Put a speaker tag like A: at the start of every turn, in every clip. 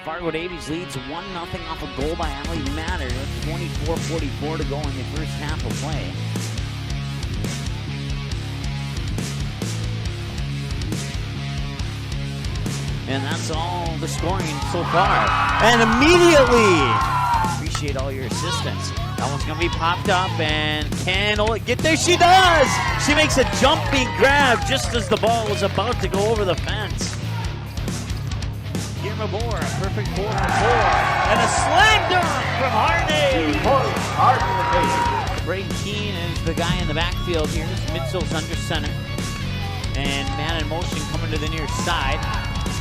A: Fargo Davies leads 1-0 off a goal by Ali Matter. 24:44 to go in the first half of play. And that's all the scoring so far. And immediately, appreciate all your assistance. That one's going to be popped up, and can Oleg get there? She does! She makes a jumping grab just as the ball was about to go over the fence. Here Mabor, a perfect 4-for-4. And a slam dunk from Harney! Braden Keene is the guy in the backfield here. Mitchell's under center. And man in motion coming to the near side.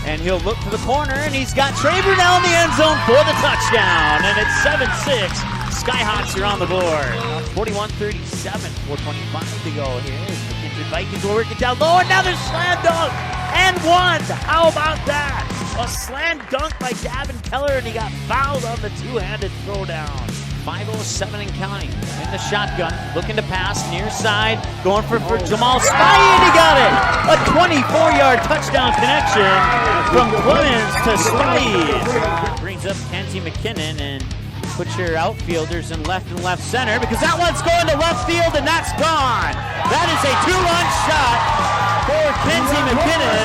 A: And he'll look to the corner, and he's got Traber down the end zone for the touchdown. And it's 7-6. Skyhawks are on the board. 41-37, 4:25 to go here. The Kindred Vikings will work it down low. Another slam dunk and one. How about that? A slam dunk by Gavin Keller, and he got fouled on the two-handed throwdown. 5:07 and counting in the shotgun, looking to pass near side, going for Jamal Spivey, and he got it. A 24-yard touchdown connection from Clemens to Spivey. Brings up Kenzie McKinnon and put your outfielders in left and left center, because that one's going to left field and that's gone. That is a two-run shot for Kenzie McKinnon.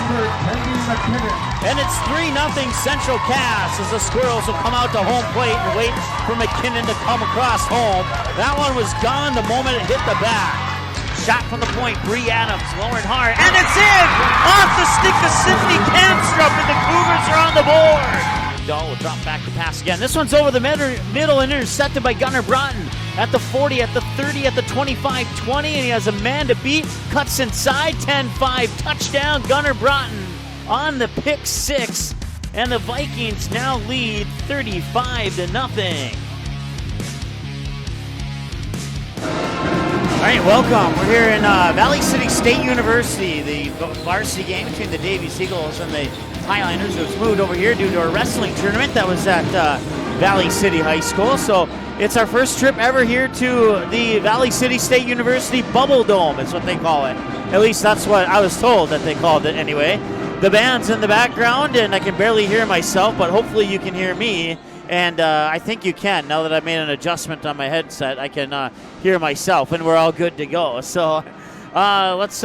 A: And it's 3-0 Central Cass as the Squirrels will come out to home plate and wait for McKinnon to come across home. That one was gone the moment it hit the bat. Shot from the point, Bree Adams, lowering hard, and it's in! Off the stick of Sydney Kamstrup, and the Cougars are on the board. Dahl will drop back to pass again. This one's over the middle and intercepted by Gunnar Broughton at the 40, at the 30, at the 25-20, and he has a man to beat. Cuts inside, 10-5, touchdown, Gunnar Broughton on the pick six, and the Vikings now lead 35-0. All right, welcome. We're here in Valley City State University, the varsity game between the Davies Eagles and the Highlanders. It was moved over here due to a wrestling tournament that was at Valley City High School. So it's our first trip ever here to the Valley City State University Bubble Dome is what they call it. At least that's what I was told that they called it anyway. The band's in the background, and I can barely hear myself, but hopefully you can hear me. And I think you can. Now that I've made an adjustment on my headset, I can hear myself, and we're all good to go. So let's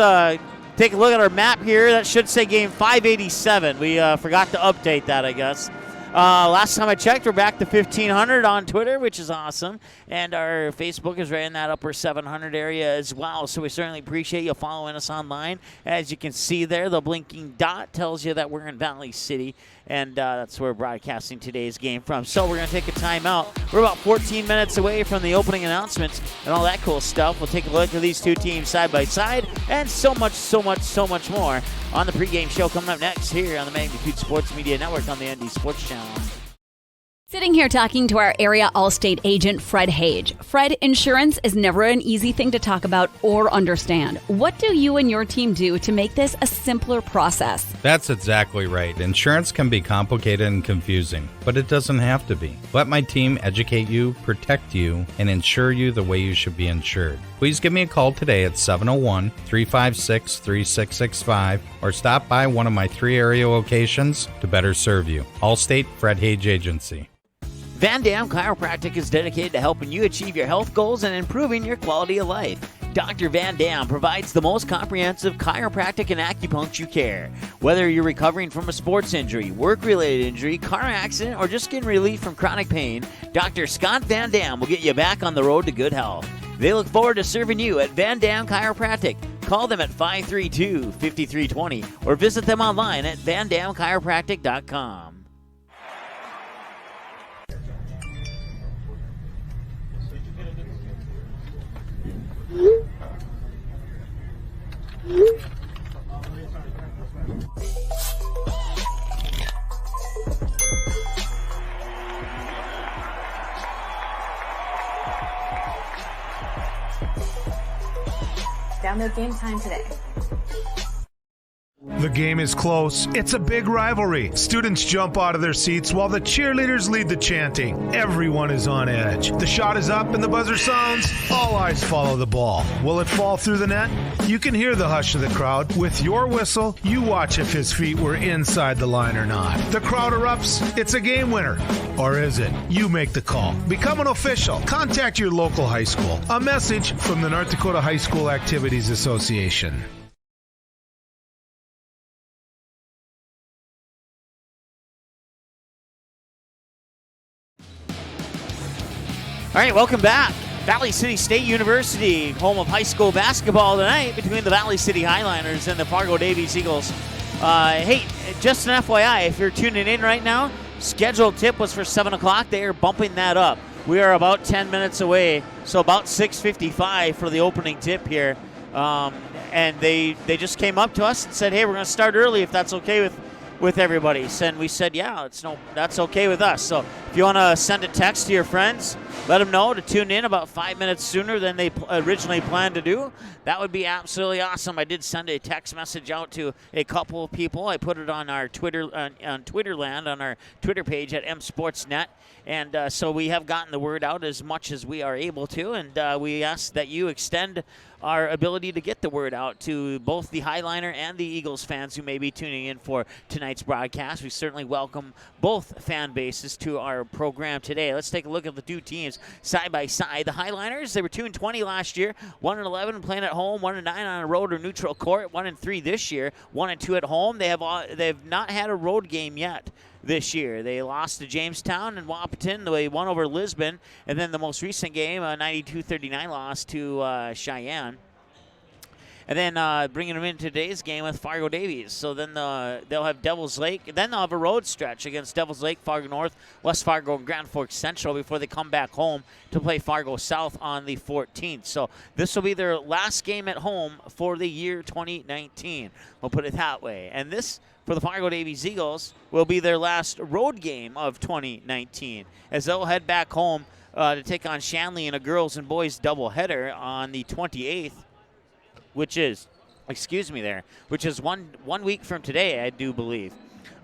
A: take a look at our map here. That should say game 587. We forgot to update that, I guess. Last time I checked, we're back to 1,500 on Twitter, which is awesome. And our Facebook is right in that upper 700 area as well. So we certainly appreciate you following us online. As you can see there, the blinking dot tells you that we're in Valley City. And that's where we're broadcasting today's game from. So we're going to take a timeout. We're about 14 minutes away from the opening announcements and all that cool stuff. We'll take a look at these two teams side by side and so much more on the pregame show coming up next here on the Magnitude Sports Media Network on the ND Sports Channel.
B: Sitting here talking to our area Allstate agent, Fred Hage. Fred, insurance is never an easy thing to talk about or understand. What do you and your team do to make this a simpler process?
C: That's exactly right. Insurance can be complicated and confusing, but it doesn't have to be. Let my team educate you, protect you, and insure you the way you should be insured. Please give me a call today at 701-356-3665 or stop by one of my 3 area locations to better serve you. Allstate Fred Hage Agency.
A: Van Dam Chiropractic is dedicated to helping you achieve your health goals and improving your quality of life. Dr. Van Dam provides the most comprehensive chiropractic and acupuncture care. Whether you're recovering from a sports injury, work-related injury, car accident, or just getting relief from chronic pain, Dr. Scott Van Dam will get you back on the road to good health. They look forward to serving you at Van Dam Chiropractic. Call them at 532-5320 or visit them online at vandamchiropractic.com.
D: Download Game Time today. The game is close. It's a big rivalry. Students jump out of their seats while the cheerleaders lead the chanting. Everyone is on edge. The shot is up and the buzzer sounds. All eyes follow the ball. Will it fall through the net? You can hear the hush of the crowd. With your whistle, you watch if his feet were inside the line or not. The crowd erupts. It's a game winner. Or is it? You make the call. Become an official. Contact your local high school. A message from the North Dakota High School Activities Association.
A: All right, welcome back. Valley City State University, home of high school basketball tonight between the Valley City Highliners and the Fargo Davies Eagles. Hey, just an FYI, if you're tuning in right now, scheduled tip was for 7 o'clock. They are bumping that up. We are about 10 minutes away, so about 6:55 for the opening tip here. And they just came up to us and said, hey, we're going to start early if that's okay with everybody. And we said, yeah, that's okay with us. So if you want to send a text to your friends, let them know to tune in about 5 minutes sooner than they originally planned to do. That would be absolutely awesome. I did send a text message out to a couple of people. I put it on our Twitter, on Twitterland, on our Twitter page at msportsnet. And so we have gotten the word out as much as we are able to. And we ask that you extend our ability to get the word out to both the Highliner and the Eagles fans who may be tuning in for tonight's broadcast. We certainly welcome both fan bases to our program today. Let's take a look at the two teams side by side. The Highliners, they were 2-20 last year, 1-11 playing at home, 1-9 on a road or neutral court, 1-3 this year, 1-2 at home. They've not had a road game yet this year. They lost to Jamestown and Wahpeton. They won over Lisbon. And then the most recent game, a 92-39 loss to Cheyenne. And then bringing them into today's game with Fargo Davies. So then they'll have Devils Lake. Then they'll have a road stretch against Devils Lake, Fargo North, West Fargo, and Grand Forks Central before they come back home to play Fargo South on the 14th. So this will be their last game at home for the year 2019. We'll put it that way. And this, for the Fargo Davies Eagles, will be their last road game of 2019 as they'll head back home to take on Shanley in a girls and boys doubleheader on the 28th. Which is one week from today, I do believe.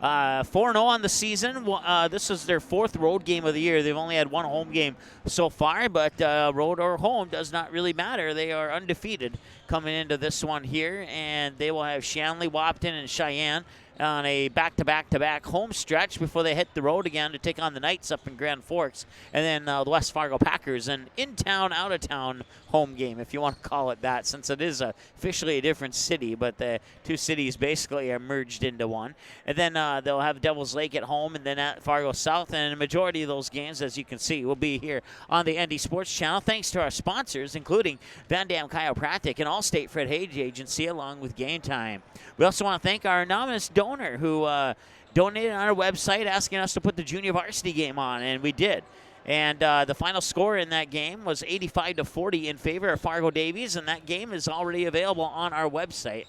A: 4-0 on the season. This is their fourth road game of the year. They've only had one home game so far, but road or home does not really matter. They are undefeated coming into this one here, and they will have Shanley, Wahpeton, and Cheyenne on a back-to-back-to-back home stretch before they hit the road again to take on the Knights up in Grand Forks, and then the West Fargo Packers, an in-town, out-of-town home game, if you want to call it that, since it is officially a different city, but the two cities basically are merged into one. And then they'll have Devils Lake at home and then at Fargo South, and a majority of those games, as you can see, will be here on the ND Sports Channel, thanks to our sponsors, including Van Dam Chiropractic and Allstate Fred Hage Agency, along with Game Time. We also want to thank our anonymous donor who donated on our website asking us to put the junior varsity game on, and we did. And the final score in that game was 85-40 in favor of Fargo Davies, and that game is already available on our website.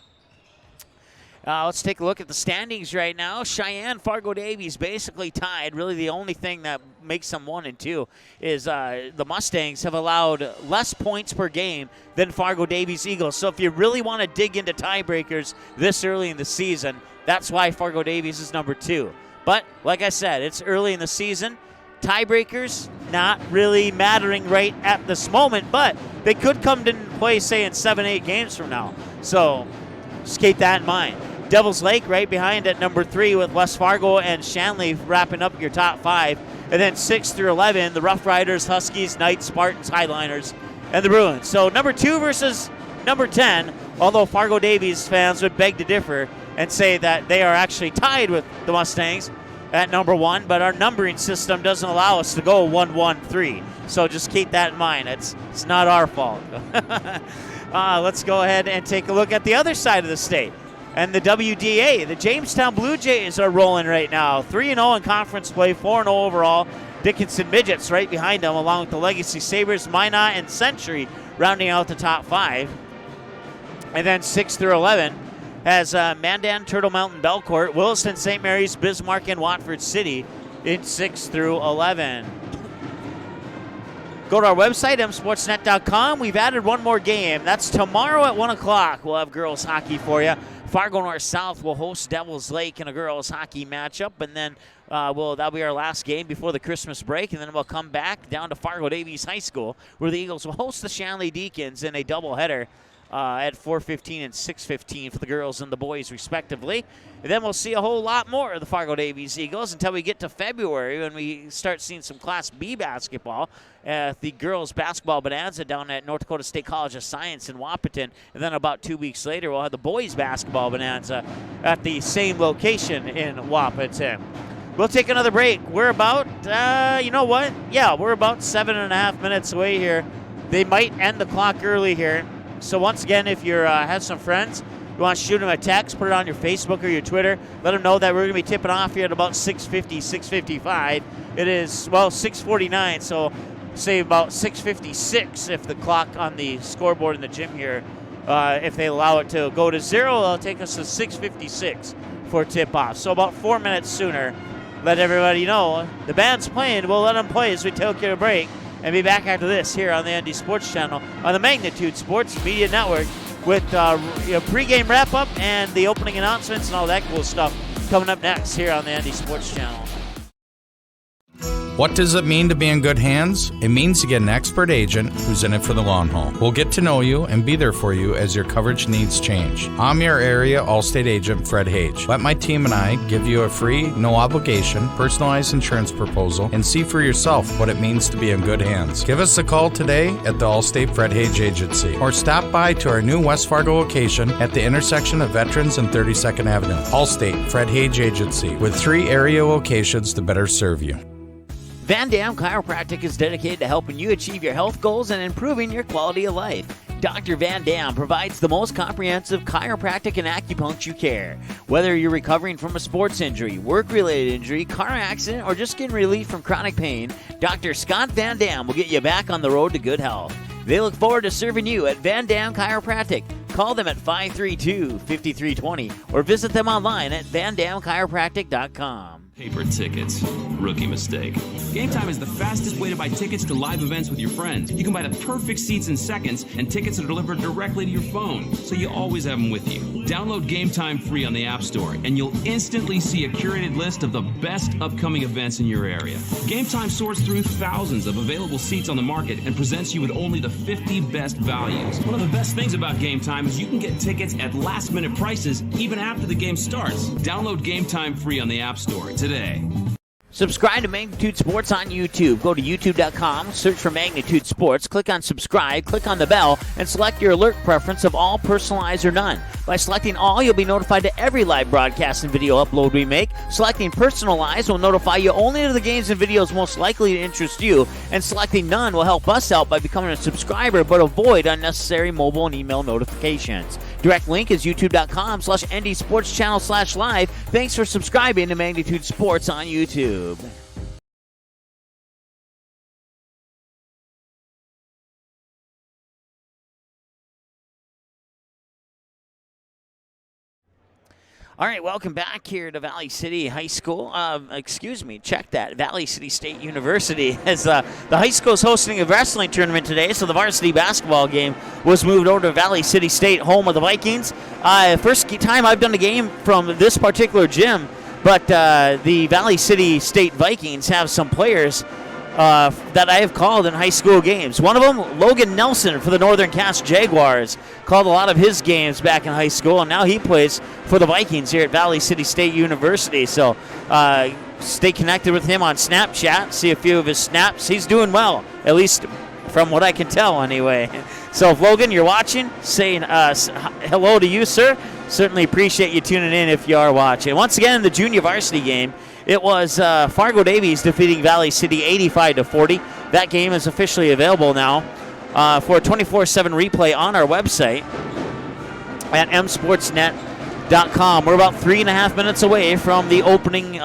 A: Let's take a look at the standings right now. Cheyenne, Fargo Davies basically tied. Really the only thing that makes them 1 and 2 is the Mustangs have allowed less points per game than Fargo Davies Eagles. So if you really want to dig into tiebreakers this early in the season, that's why Fargo Davies is number 2. But like I said, it's early in the season. Tiebreakers not really mattering right at this moment, but they could come to play, say, in 7-8 games from now. So just keep that in mind. Devils Lake right behind at number 3 with West Fargo and Shanley wrapping up your top 5. And then 6 through 11, the Rough Riders, Huskies, Knights, Spartans, Highliners, and the Bruins. So number 2 versus number 10, although Fargo Davies fans would beg to differ and say that they are actually tied with the Mustangs at number 1, but our numbering system doesn't allow us to go 1-1-3. So just keep that in mind. It's not our fault. Let's go ahead and take a look at the other side of the state. And the WDA, the Jamestown Blue Jays are rolling right now. 3-0 in conference play, 4-0 overall. Dickinson Midgets right behind them, along with the Legacy Sabres, Minot, and Century rounding out the top 5. And then 6 through 11 has Mandan, Turtle Mountain, Belcourt, Williston, St. Mary's, Bismarck, and Watford City in 6 through 11. Go to our website, msportsnet.com. We've added one more game. That's tomorrow at 1 o'clock. We'll have girls hockey for you. Fargo North South will host Devils Lake in a girls hockey matchup, and then that'll be our last game before the Christmas break, and then we'll come back down to Fargo Davies High School, where the Eagles will host the Shanley Deacons in a doubleheader at 4:15 and 6:15 for the girls and the boys, respectively. And then we'll see a whole lot more of the Fargo Davies Eagles until we get to February, when we start seeing some Class B basketball at the girls basketball bonanza down at North Dakota State College of Science in Wahpeton. And then about 2 weeks later, we'll have the boys basketball bonanza at the same location in Wahpeton. We'll take another break. We're about, you know what? Yeah, we're about 7.5 minutes away here. They might end the clock early here. So once again, if you have some friends, you want to shoot them a text, put it on your Facebook or your Twitter, let them know that we're going to be tipping off here at about 6:50, 6:55. It is, 6:49, so say about 6:56 if the clock on the scoreboard in the gym here, if they allow it to go to zero, it'll take us to 6:56 for tip-off. So about 4 minutes sooner, let everybody know the band's playing. We'll let them play as we take a break and be back after this here on the ND Sports Channel on the Magnitude Sports Media Network with pregame wrap-up and the opening announcements and all that cool stuff coming up next here on the ND Sports Channel.
C: What does it mean to be in good hands? It means to get an expert agent who's in it for the long haul. We'll get to know you and be there for you as your coverage needs change. I'm your area Allstate agent, Fred Hage. Let my team and I give you a free, no obligation, personalized insurance proposal and see for yourself what it means to be in good hands. Give us a call today at the Allstate Fred Hage Agency or stop by to our new West Fargo location at the intersection of Veterans and 32nd Avenue. Allstate Fred Hage Agency, with 3 area locations to better serve you.
A: Van Dam Chiropractic is dedicated to helping you achieve your health goals and improving your quality of life. Dr. Van Dam provides the most comprehensive chiropractic and acupuncture care. Whether you're recovering from a sports injury, work-related injury, car accident, or just getting relief from chronic pain, Dr. Scott Van Dam will get you back on the road to good health. They look forward to serving you at Van Dam Chiropractic. Call them at 532-5320 or visit them online at vandamchiropractic.com.
E: Paper tickets. Rookie mistake. Game Time is the fastest way to buy tickets to live events with your friends. You can buy the perfect seats in seconds, and tickets are delivered directly to your phone, so you always have them with you. Download Game Time free on the App Store, and you'll instantly see a curated list of the best upcoming events in your area. Game Time sorts through thousands of available seats on the market and presents you with only the 50 best values. One of the best things about Game Time is you can get tickets at last-minute prices even after the game starts. Download Game Time free on the App Store today.
A: Subscribe to Magnitude Sports on YouTube. Go to youtube.com, search for Magnitude Sports, click on subscribe, click on the bell, and select your alert preference of all, personalized, or none. By selecting all, you'll be notified to every live broadcast and video upload we make. Selecting personalized will notify you only to the games and videos most likely to interest you, and selecting none will help us out by becoming a subscriber but avoid unnecessary mobile and email notifications. Direct link is youtube.com/ndsportschannel/live. Thanks for subscribing to Magnitude Sports on YouTube. All right, welcome back here to Valley City High School. Check that. Valley City State University, as the high school is hosting a wrestling tournament today, so the varsity basketball game was moved over to Valley City State, home of the Vikings. First time I've done a game from this particular gym, but the Valley City State Vikings have some players that I have called in high school games. One of them, Logan Nelson for the Northern Cass Jaguars, called a lot of his games back in high school, and now he plays for the Vikings here at Valley City State University. So stay connected with him on Snapchat, see a few of his snaps. He's doing well, at least from what I can tell anyway. So if Logan, you're watching, saying hello to you, sir. Certainly appreciate you tuning in if you are watching. Once again, in the junior varsity game, it was Fargo Davies defeating Valley City 85-40. That game is officially available now for a 24/7 replay on our website at msportsnet.com. We're about 3.5 minutes away from the opening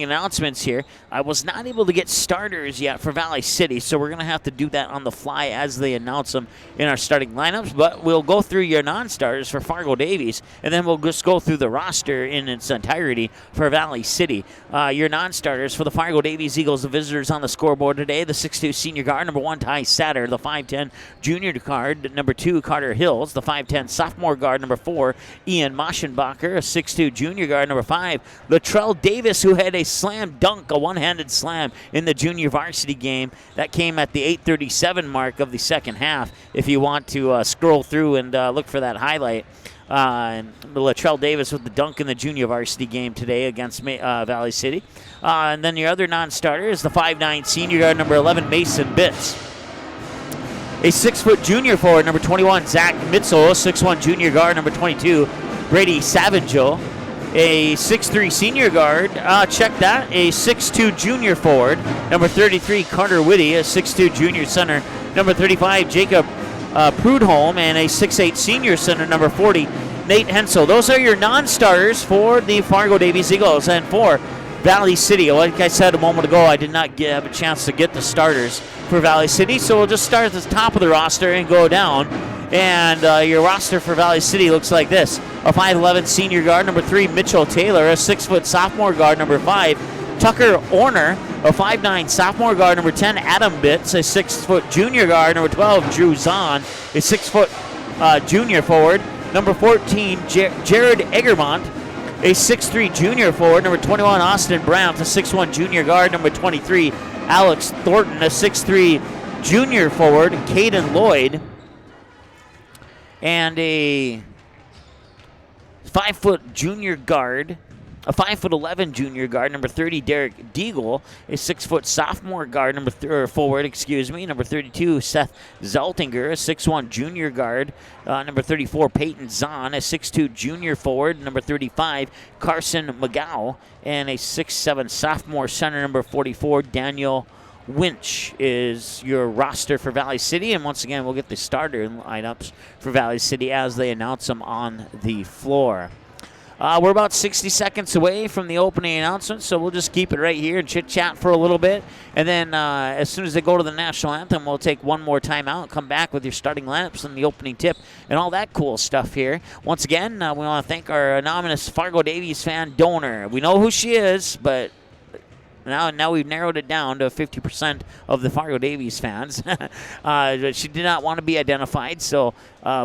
A: announcements here. I was not able to get starters yet for Valley City, so we're going to have to do that on the fly as they announce them in our starting lineups. But we'll go through your non-starters for Fargo Davies, and then we'll just go through the roster in its entirety for Valley City. Your non-starters for the Fargo Davies Eagles, the visitors on the scoreboard today: the 6'2 senior guard, number 1, Ty Satter; the 5'10 junior guard, number 2, Carter Hills; the 5'10 sophomore guard, number 4, Ian Ian Maschenbacher, a 6'2 junior guard. Number 5, Latrell Davis, who had a slam dunk, a one-handed slam in the junior varsity game. That came at the 8:37 mark of the second half, if you want to scroll through and look for that highlight. And Latrell Davis with the dunk in the junior varsity game today against Valley City. And then your other non-starter is the 5'9 senior guard, number 11, Mason Bitts. A 6-foot junior forward, number 21, Zach Mitzel. 6'1 junior guard, number 22, Brady Savagel. A 6'3 senior guard, check that, a 6'2 junior forward, number 33, Carter Whitty. A 6'2 junior center, number 35, Jacob Prudholm, and a 6'8 senior center, number 40, Nate Hensel. Those are your non-starters for the Fargo Davies Eagles. And for Valley City, like I said a moment ago, I did not have a chance to get the starters for Valley City, so we'll just start at the top of the roster and go down. And your roster for Valley City looks like this. A 5'11 senior guard, number 3, Mitchell Taylor. A 6-foot sophomore guard, number 5, Tucker Orner. A 5'9 sophomore guard, number 10, Adam Bitts. A 6-foot junior guard, number 12, Drew Zahn. A 6-foot junior forward, number 14, Jared Egermont. A 6'3 junior forward, number 21, Austin Brown. A 6'1 junior guard, number 23, Alex Thornton. A 6'3 junior forward, Caden Lloyd. And a 5-foot junior guard, a 5'11 junior guard, number 30, Derek Deagle. A 6-foot sophomore guard, forward, number 32, Seth Zaltinger. A 6'1 junior guard, number 34, Peyton Zahn. A 6'2 junior forward, number 35, Carson McGow. And a 6'7 sophomore center, number 44, Daniel Winch, is your roster for Valley City. And once again, we'll get the starter lineups for Valley City as they announce them on the floor. We're about 60 seconds away from the opening announcement, so we'll just keep it right here and chit-chat for a little bit. And then as soon as they go to the national anthem, we'll take one more timeout, come back with your starting lineups and the opening tip and all that cool stuff here. Once again, we want to thank our anonymous Fargo Davies fan donor. We know who she is, but now we've narrowed it down to 50% of the Fargo Davies fans. She did not want to be identified, so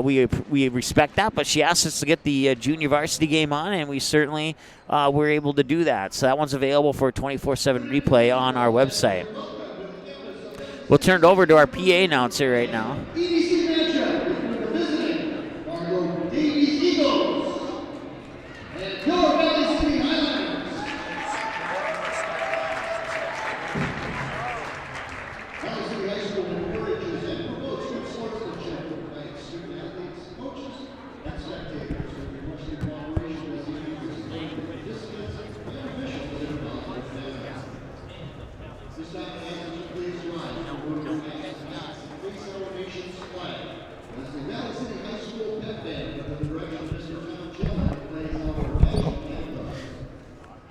A: we respect that. But she asked us to get the junior varsity game on, and we certainly were able to do that. So that one's available for a 24/7 replay on our website. We'll turn it over to our PA announcer right now.
F: EDC matchup is the visiting Fargo Davies Eagles and your Valley City Highlanders. Valley City High School encourages and promotes good sportsmanship by its student athletes, coaches, and spectators with requested cooperation as the Eagles participants and officials involved with them. This time, the athletes please rise for the face elevations flag as the Valley City High School pep band under the direction of Mr. Tom Gillett plays our national anthem.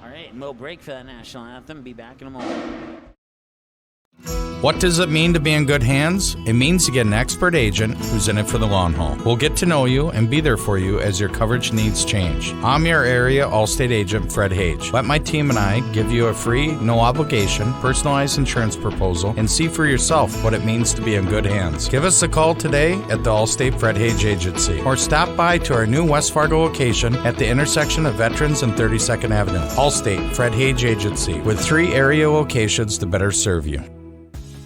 A: All right, and we'll break for that national anthem. Be back in a moment.
C: What does it mean to be in good hands? It means to get an expert agent who's in it for the long haul. We'll get to know you and be there for you as your coverage needs change. I'm your area Allstate agent, Fred Hage. Let my team and I give you a free, no obligation, personalized insurance proposal and see for yourself what it means to be in good hands. Give us a call today at the Allstate Fred Hage Agency or stop by to our new West Fargo location at the intersection of Veterans and 32nd Avenue. Allstate Fred Hage Agency with 3 area locations to better serve you.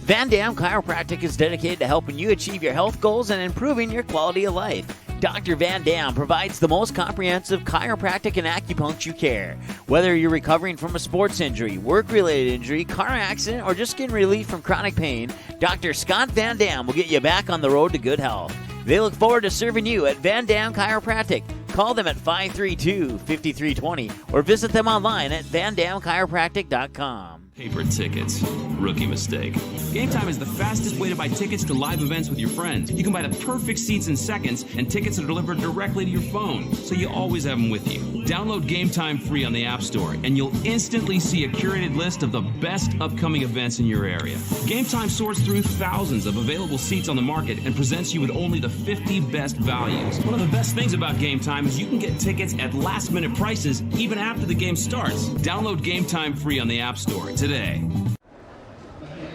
A: Van Dam Chiropractic is dedicated to helping you achieve your health goals and improving your quality of life. Dr. Van Dam provides the most comprehensive chiropractic and acupuncture care. Whether you're recovering from a sports injury, work-related injury, car accident, or just getting relief from chronic pain, Dr. Scott Van Dam will get you back on the road to good health. They look forward to serving you at Van Dam Chiropractic. Call them at 532-5320 or visit them online at vandamchiropractic.com.
E: Paper tickets. Rookie mistake. Game Time is the fastest way to buy tickets to live events with your friends. You can buy the perfect seats in seconds, and tickets are delivered directly to your phone, so you always have them with you. Download Game Time free on the App Store, and you'll instantly see a curated list of the best upcoming events in your area. Game Time sorts through thousands of available seats on the market and presents you with only the 50 best values. One of the best things about Game Time is you can get tickets at last-minute prices even after the game starts. Download Game Time free on the App Store today.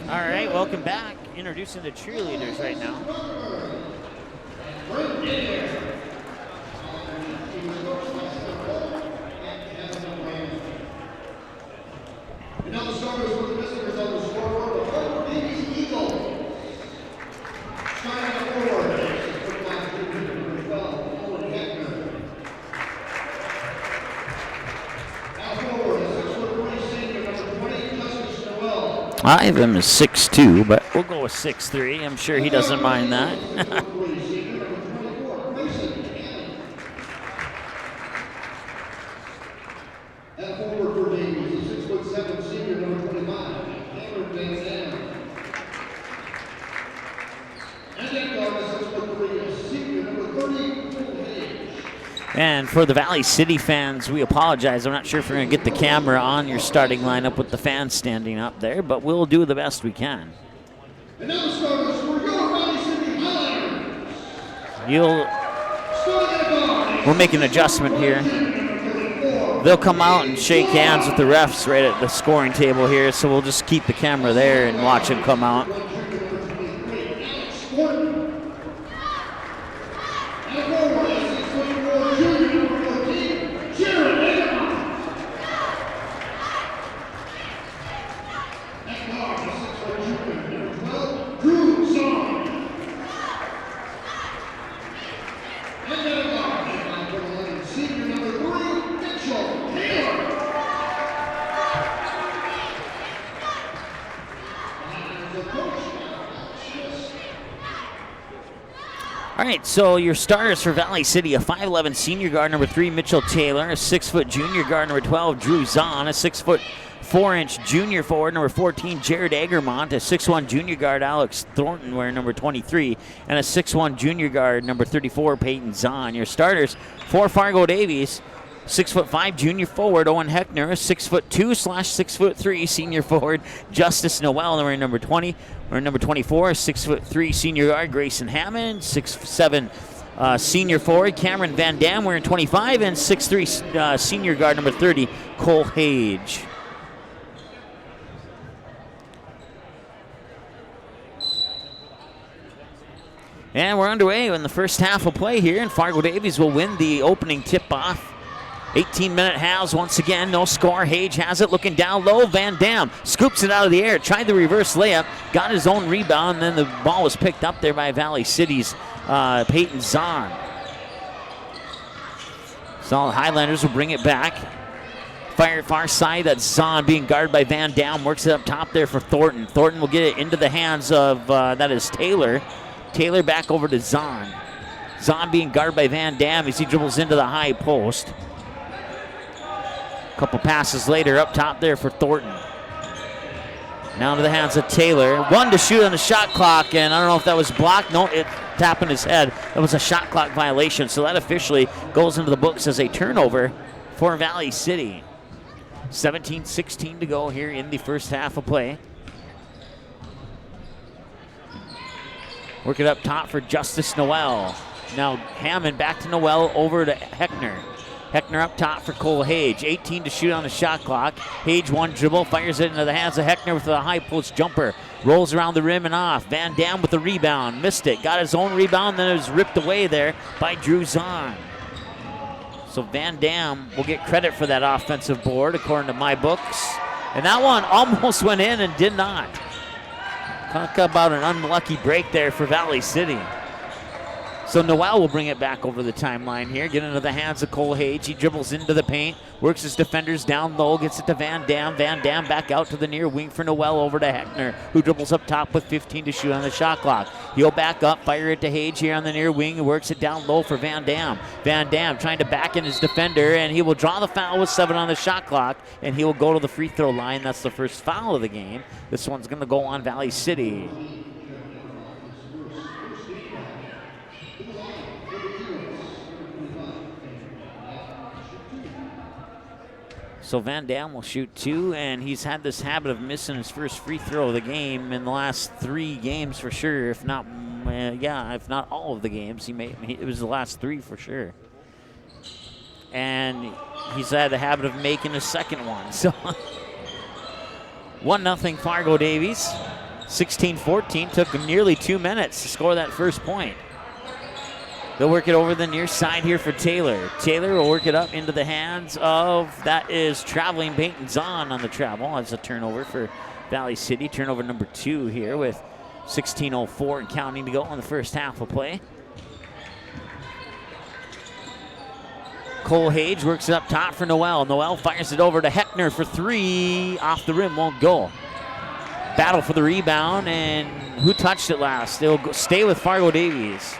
A: All right, welcome back. Introducing the cheerleaders right now. I have him as 6'2", but we'll go with 6'3". I'm sure he doesn't mind that.
F: At forward for Davies, a 6'7" senior, number 25, and at guard, a 6'3", senior, number 30,
A: And for the Valley City fans, we apologize. I'm not sure if we're going to get the camera on your starting lineup with the fans standing up there, but we'll do the best we can.
F: And now the starters for your Valley City Highlanders.
A: We'll make an adjustment here. They'll come out and shake hands with the refs right at the scoring table here, so we'll just keep the camera there and watch them come out. All right, so your starters for Valley City, a 5'11" senior guard, number 3, Mitchell Taylor, a 6' junior guard, number 12, Drew Zahn, a 6'4" junior forward, number 14, Jared Egermont, a 6'1" junior guard, Alex Thornton, wearing number 23, and a 6'1" junior guard, number 34, Peyton Zahn. Your starters for Fargo Davies, 6'5" junior forward Owen Heckner, a 6'2/6'3" senior forward Justice Noel, wearing number 20. Wearing number 24, 6'3" senior guard Grayson Hammond, 6'7" senior forward Cameron Van Dam, wearing 25, and 6'3" senior guard number 30 Cole Hage. And we're underway in the first half of play here, and Fargo Davies will win the opening tip-off. 18-minute halves once again, no score. Hage has it, looking down low. Van Dam scoops it out of the air, tried the reverse layup, got his own rebound, and then the ball was picked up there by Valley City's Peyton Zahn. So the Highlanders will bring it back. Far side, that's Zahn being guarded by Van Dam, works it up top there for Thornton. Thornton will get it into the hands of, that is Taylor. Taylor back over to Zahn. Zahn being guarded by Van Dam as he dribbles into the high post. Couple passes later, up top there for Thornton. Now to the hands of Taylor. 1 to shoot on the shot clock, and I don't know if that was blocked. No, it tapping his head. That was a shot clock violation, so that officially goes into the books as a turnover for Valley City. 17-16 to go here in the first half of play. Work it up top for Justice Noel. Now Hammond back to Noel, over to Heckner. Heckner up top for Cole Hage. 18 to shoot on the shot clock. Hage one dribble, fires it into the hands of Heckner with a high post jumper. Rolls around the rim and off. Van Dam with the rebound. Missed it. Got his own rebound, then it was ripped away there by Drew Zahn. So Van Dam will get credit for that offensive board according to my books. And that one almost went in and did not. Talk about an unlucky break there for Valley City. So Noel will bring it back over the timeline here, get into the hands of Cole Hage. He dribbles into the paint, works his defenders down low, gets it to Van Dam. Van Dam back out to the near wing for Noel, over to Heckner, who dribbles up top with 15 to shoot on the shot clock. He'll back up, fire it to Hage here on the near wing, and works it down low for Van Dam. Van Dam trying to back in his defender, and he will draw the foul with 7 on the shot clock, and he will go to the free throw line. That's the first foul of the game. This one's going to go on Valley City. So Van Dam will shoot 2, and he's had this habit of missing his first free throw of the game in the last 3 games for sure, if not, if not all of the games. It was the last 3 for sure. And he's had the habit of making a second one. So 1-0 Fargo Davies. 16-14, took him nearly 2 minutes to score that first point. They'll work it over the near side here for Taylor. Taylor will work it up into the hands of, that is traveling Peyton Zahn on the travel. That's a turnover for Valley City. Turnover number 2 here with 16:04 and counting to go on the first half of play. Cole Hage works it up top for Noel. Noel fires it over to Heckner for 3. Off the rim, won't go. battle for the rebound, and who touched it last? They'll stay with Fargo Davies.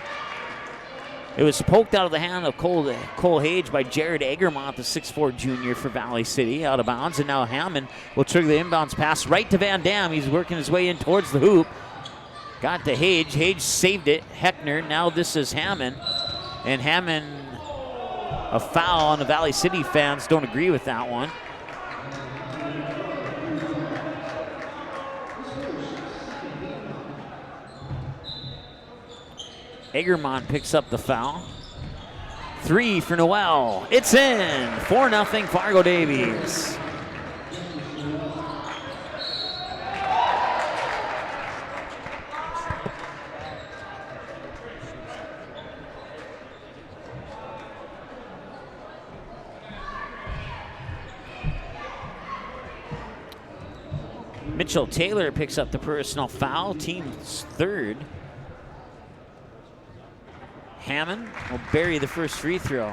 A: It was poked out of the hand of Cole Hage by Jared Egermont, the 6'4 junior for Valley City, out of bounds. And now Hammond will trigger the inbounds pass right to Van Dam. He's working his way in towards the hoop. Got to Hage. Hage saved it. Heckner. Now this is Hammond. And Hammond, a foul, and the Valley City fans don't agree with that one. Egermont picks up the foul. 3 for Noel. It's in. 4-0 Fargo Davies. Mitchell Taylor picks up the personal foul, team's third. Hammond will bury the first free throw.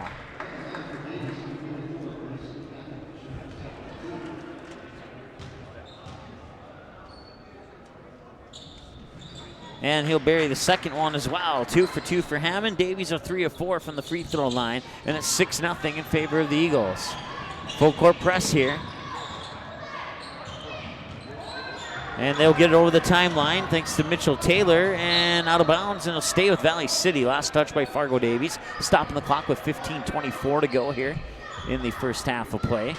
A: And he'll bury the second one as well. 2 for 2 for Hammond. Davies are 3 of 4 from the free throw line, and it's 6-0 in favor of the Eagles. Full court press here. And they'll get it over the timeline thanks to Mitchell Taylor, and out of bounds, and it'll stay with Valley City. Last touch by Fargo Davies. Stopping the clock with 15:24 to go here in the first half of play.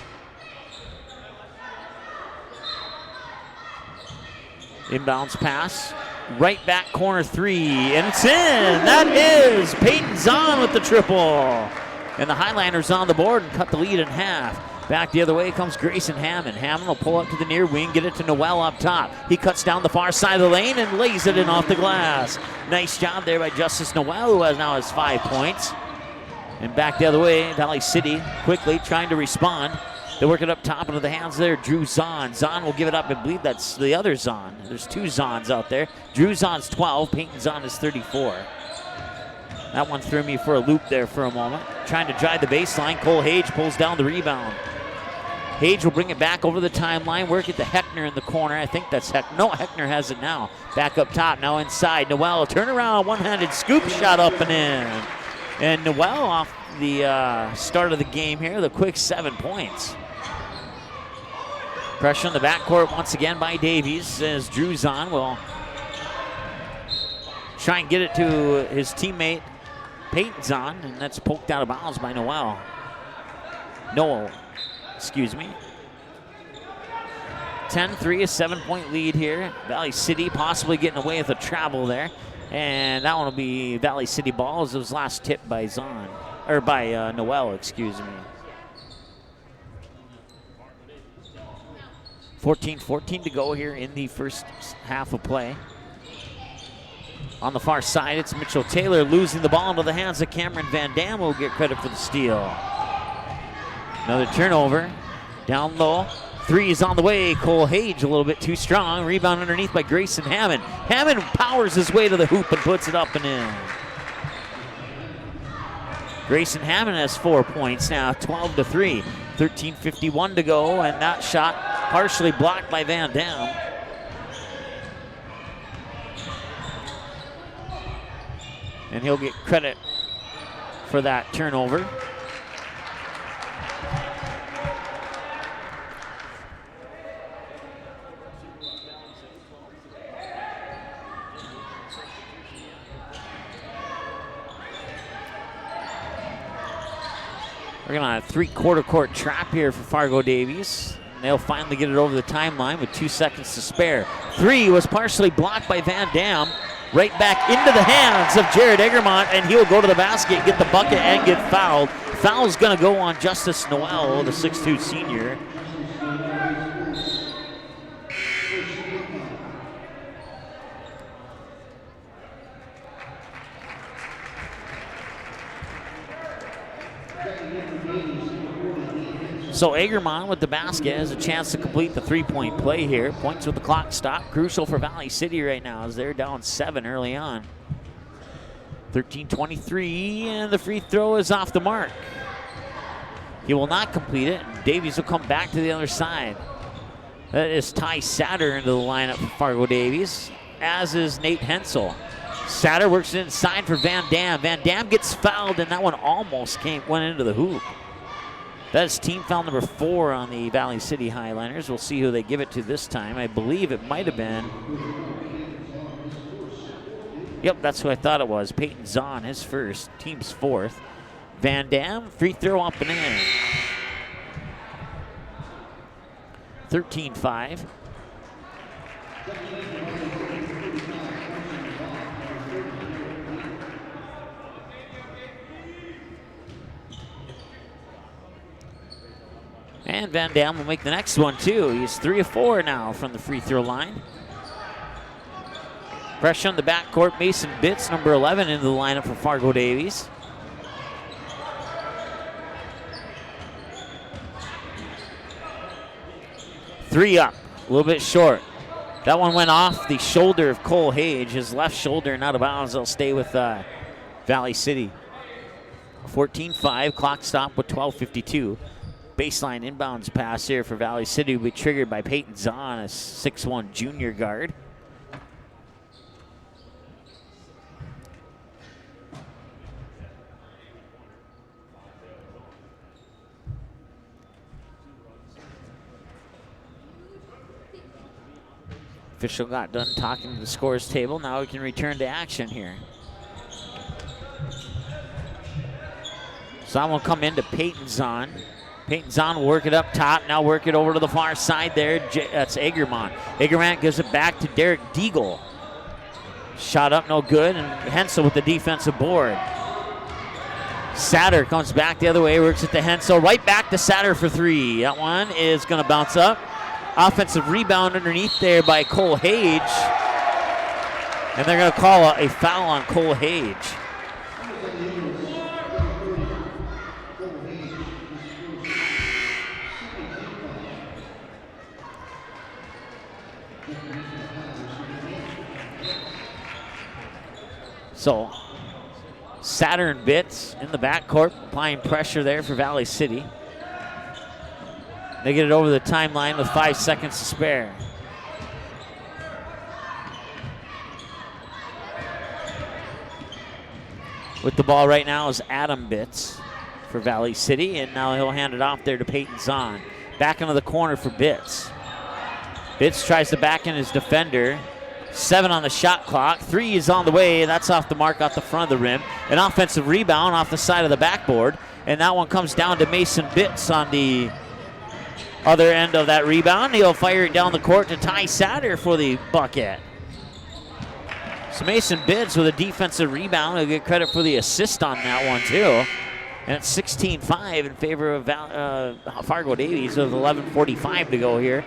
A: Inbounds pass. Right back corner 3, and it's in. That is Peyton Zahn with the triple. And the Highlanders on the board and cut the lead in half. Back the other way comes Grayson Hammond. Hammond will pull up to the near wing, get it to Noel up top. He cuts down the far side of the lane and lays it in off the glass. Nice job there by Justice Noel, who now has 5 points. And back the other way, Valley City quickly trying to respond. They work it up top into the hands there, Drew Zahn. Zahn will give it up. I believe that's the other Zahn. There's 2 Zahns out there. Drew Zahn's 12, Peyton Zahn is 34. That one threw me for a loop there for a moment. Trying to drive the baseline. Cole Hage pulls down the rebound. Hage will bring it back over the timeline, work it to Heckner in the corner. I think that's Heckner. No, Heckner has it now. Back up top, now inside. Noel, turn around, one-handed scoop shot up and in. And Noel off the start of the game here, the quick 7 points. Pressure in the backcourt once again by Davies as Drew Zahn will try and get it to his teammate Peyton Zahn, and that's poked out of bounds by Noel. Excuse me. 10-3, a 7-point lead here. Valley City possibly getting away with a travel there. And that one will be Valley City ball as it was last tipped by Zahn, or by Noel, excuse me. 14-14 to go here in the first half of play. On the far side, it's Mitchell Taylor losing the ball into the hands of Cameron Van Dam, who will get credit for the steal. Another turnover, down low. 3 is on the way. Cole Hage a little bit too strong. Rebound underneath by Grayson Hammond. Hammond powers his way to the hoop and puts it up and in. Grayson Hammond has 4 points now, 12-3. 13:51 to go, and that shot partially blocked by Van Dam. And he'll get credit for that turnover. We're going to 3/4 court trap here for Fargo Davies. And they'll finally get it over the timeline with 2 seconds to spare. 3 was partially blocked by Van Dam. Right back into the hands of Jared Egermont, and he'll go to the basket, get the bucket, and get fouled. Foul's going to go on Justice Noel, the 6'2 senior. So Egermont with the basket has a chance to complete the 3-point play here. Points with the clock stopped. Crucial for Valley City right now as they're down 7 early on. 13:23, and the free throw is off the mark. He will not complete it. Davies will come back to the other side. That is Ty Satter into the lineup for Fargo Davies, as is Nate Hensel. Satter works it inside for Van Dam. Van Dam gets fouled, and that one almost went into the hoop. That is team foul number 4 on the Valley City Highliners. We'll see who they give it to this time. I believe it might have been. Yep, that's who I thought it was. Peyton Zahn, his first, team's 4th. Van Dam, free throw up and in. 13-5. And Van Dam will make the next one too. He's 3 of 4 now from the free throw line. Pressure on the backcourt. Mason Bitts, number 11, into the lineup for Fargo Davies. Three up, a little bit short. That one went off the shoulder of Cole Hage, his left shoulder, and out of bounds. They'll stay with Valley City. 14-5, clock stop with 12:52. Baseline inbounds pass here for Valley City will be triggered by Peyton Zahn, a 6'1" junior guard. Official got done talking to the scores table. Now we can return to action here. So that will come into Peyton Zahn. Peyton Zahn will work it up top. Now work it over to the far side there. That's Egerman. Egerman gives it back to Derek Deagle. Shot up, no good. And Hensel with the defensive board. Satter comes back the other way, works it to Hensel. Right back to Satter for 3. That one is going to bounce up. Offensive rebound underneath there by Cole Hage. And they're going to call a foul on Cole Hage. So, Satter and Bitts in the backcourt, applying pressure there for Valley City. They get it over the timeline with 5 seconds to spare. With the ball right now is Adam Bitts for Valley City, and now he'll hand it off there to Peyton Zahn. Back into the corner for Bitts. Bitts tries to back in his defender. 7 on the shot clock. 3 is on the way. That's off the mark, off the front of the rim. An offensive rebound off the side of the backboard, and that one comes down to Mason Bitts on the other end of that rebound. He'll fire it down the court to Ty Satter for the bucket. So Mason Bitts with a defensive rebound. He'll get credit for the assist on that one too. And it's 16-5 in favor of Fargo Davies with 11:45 to go here.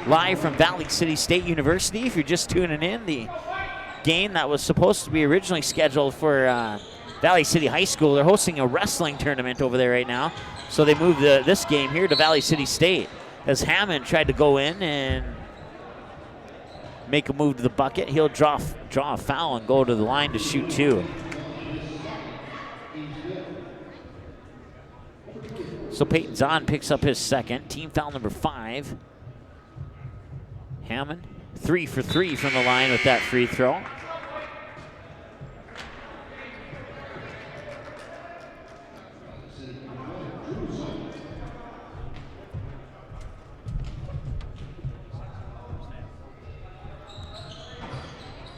A: Live from Valley City State University. If you're just tuning in, the game that was supposed to be originally scheduled for Valley City High School, they're hosting a wrestling tournament over there right now. So they moved this game here to Valley City State as Hammond tried to go in and make a move to the bucket. He'll draw a foul and go to the line to shoot 2. So Peyton Zahn picks up his second, team foul number 5. Hammond, 3 for 3 from the line with that free throw.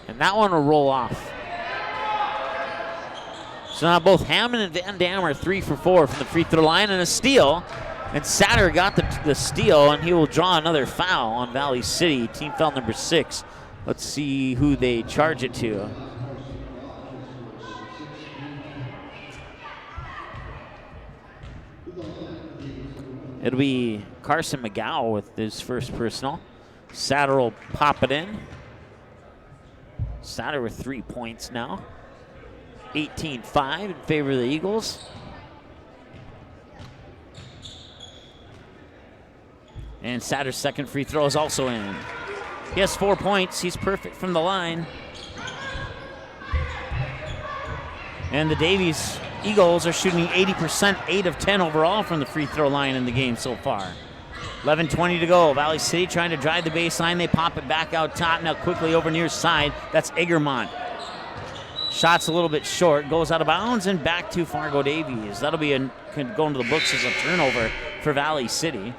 A: And that one will roll off. So now both Hammond and Van Dam are 3 for 4 from the free throw line, and a steal. And Satter got the steal, and he will draw another foul on Valley City, team foul number 6. Let's see who they charge it to. It'll be Carson McGow with his first personal. Satter will pop it in. Satter with 3 points now. 18-5 in favor of the Eagles. And Satter's second free throw is also in. He has 4 points. He's perfect from the line. And the Davies Eagles are shooting 80%, 8 of 10 overall from the free throw line in the game so far. 11:20 to go. Valley City trying to drive the baseline. They pop it back out top. Now quickly over near side. That's Egermont. Shot's a little bit short. Goes out of bounds and back to Fargo Davies. That'll be going to the books as a turnover for Valley City.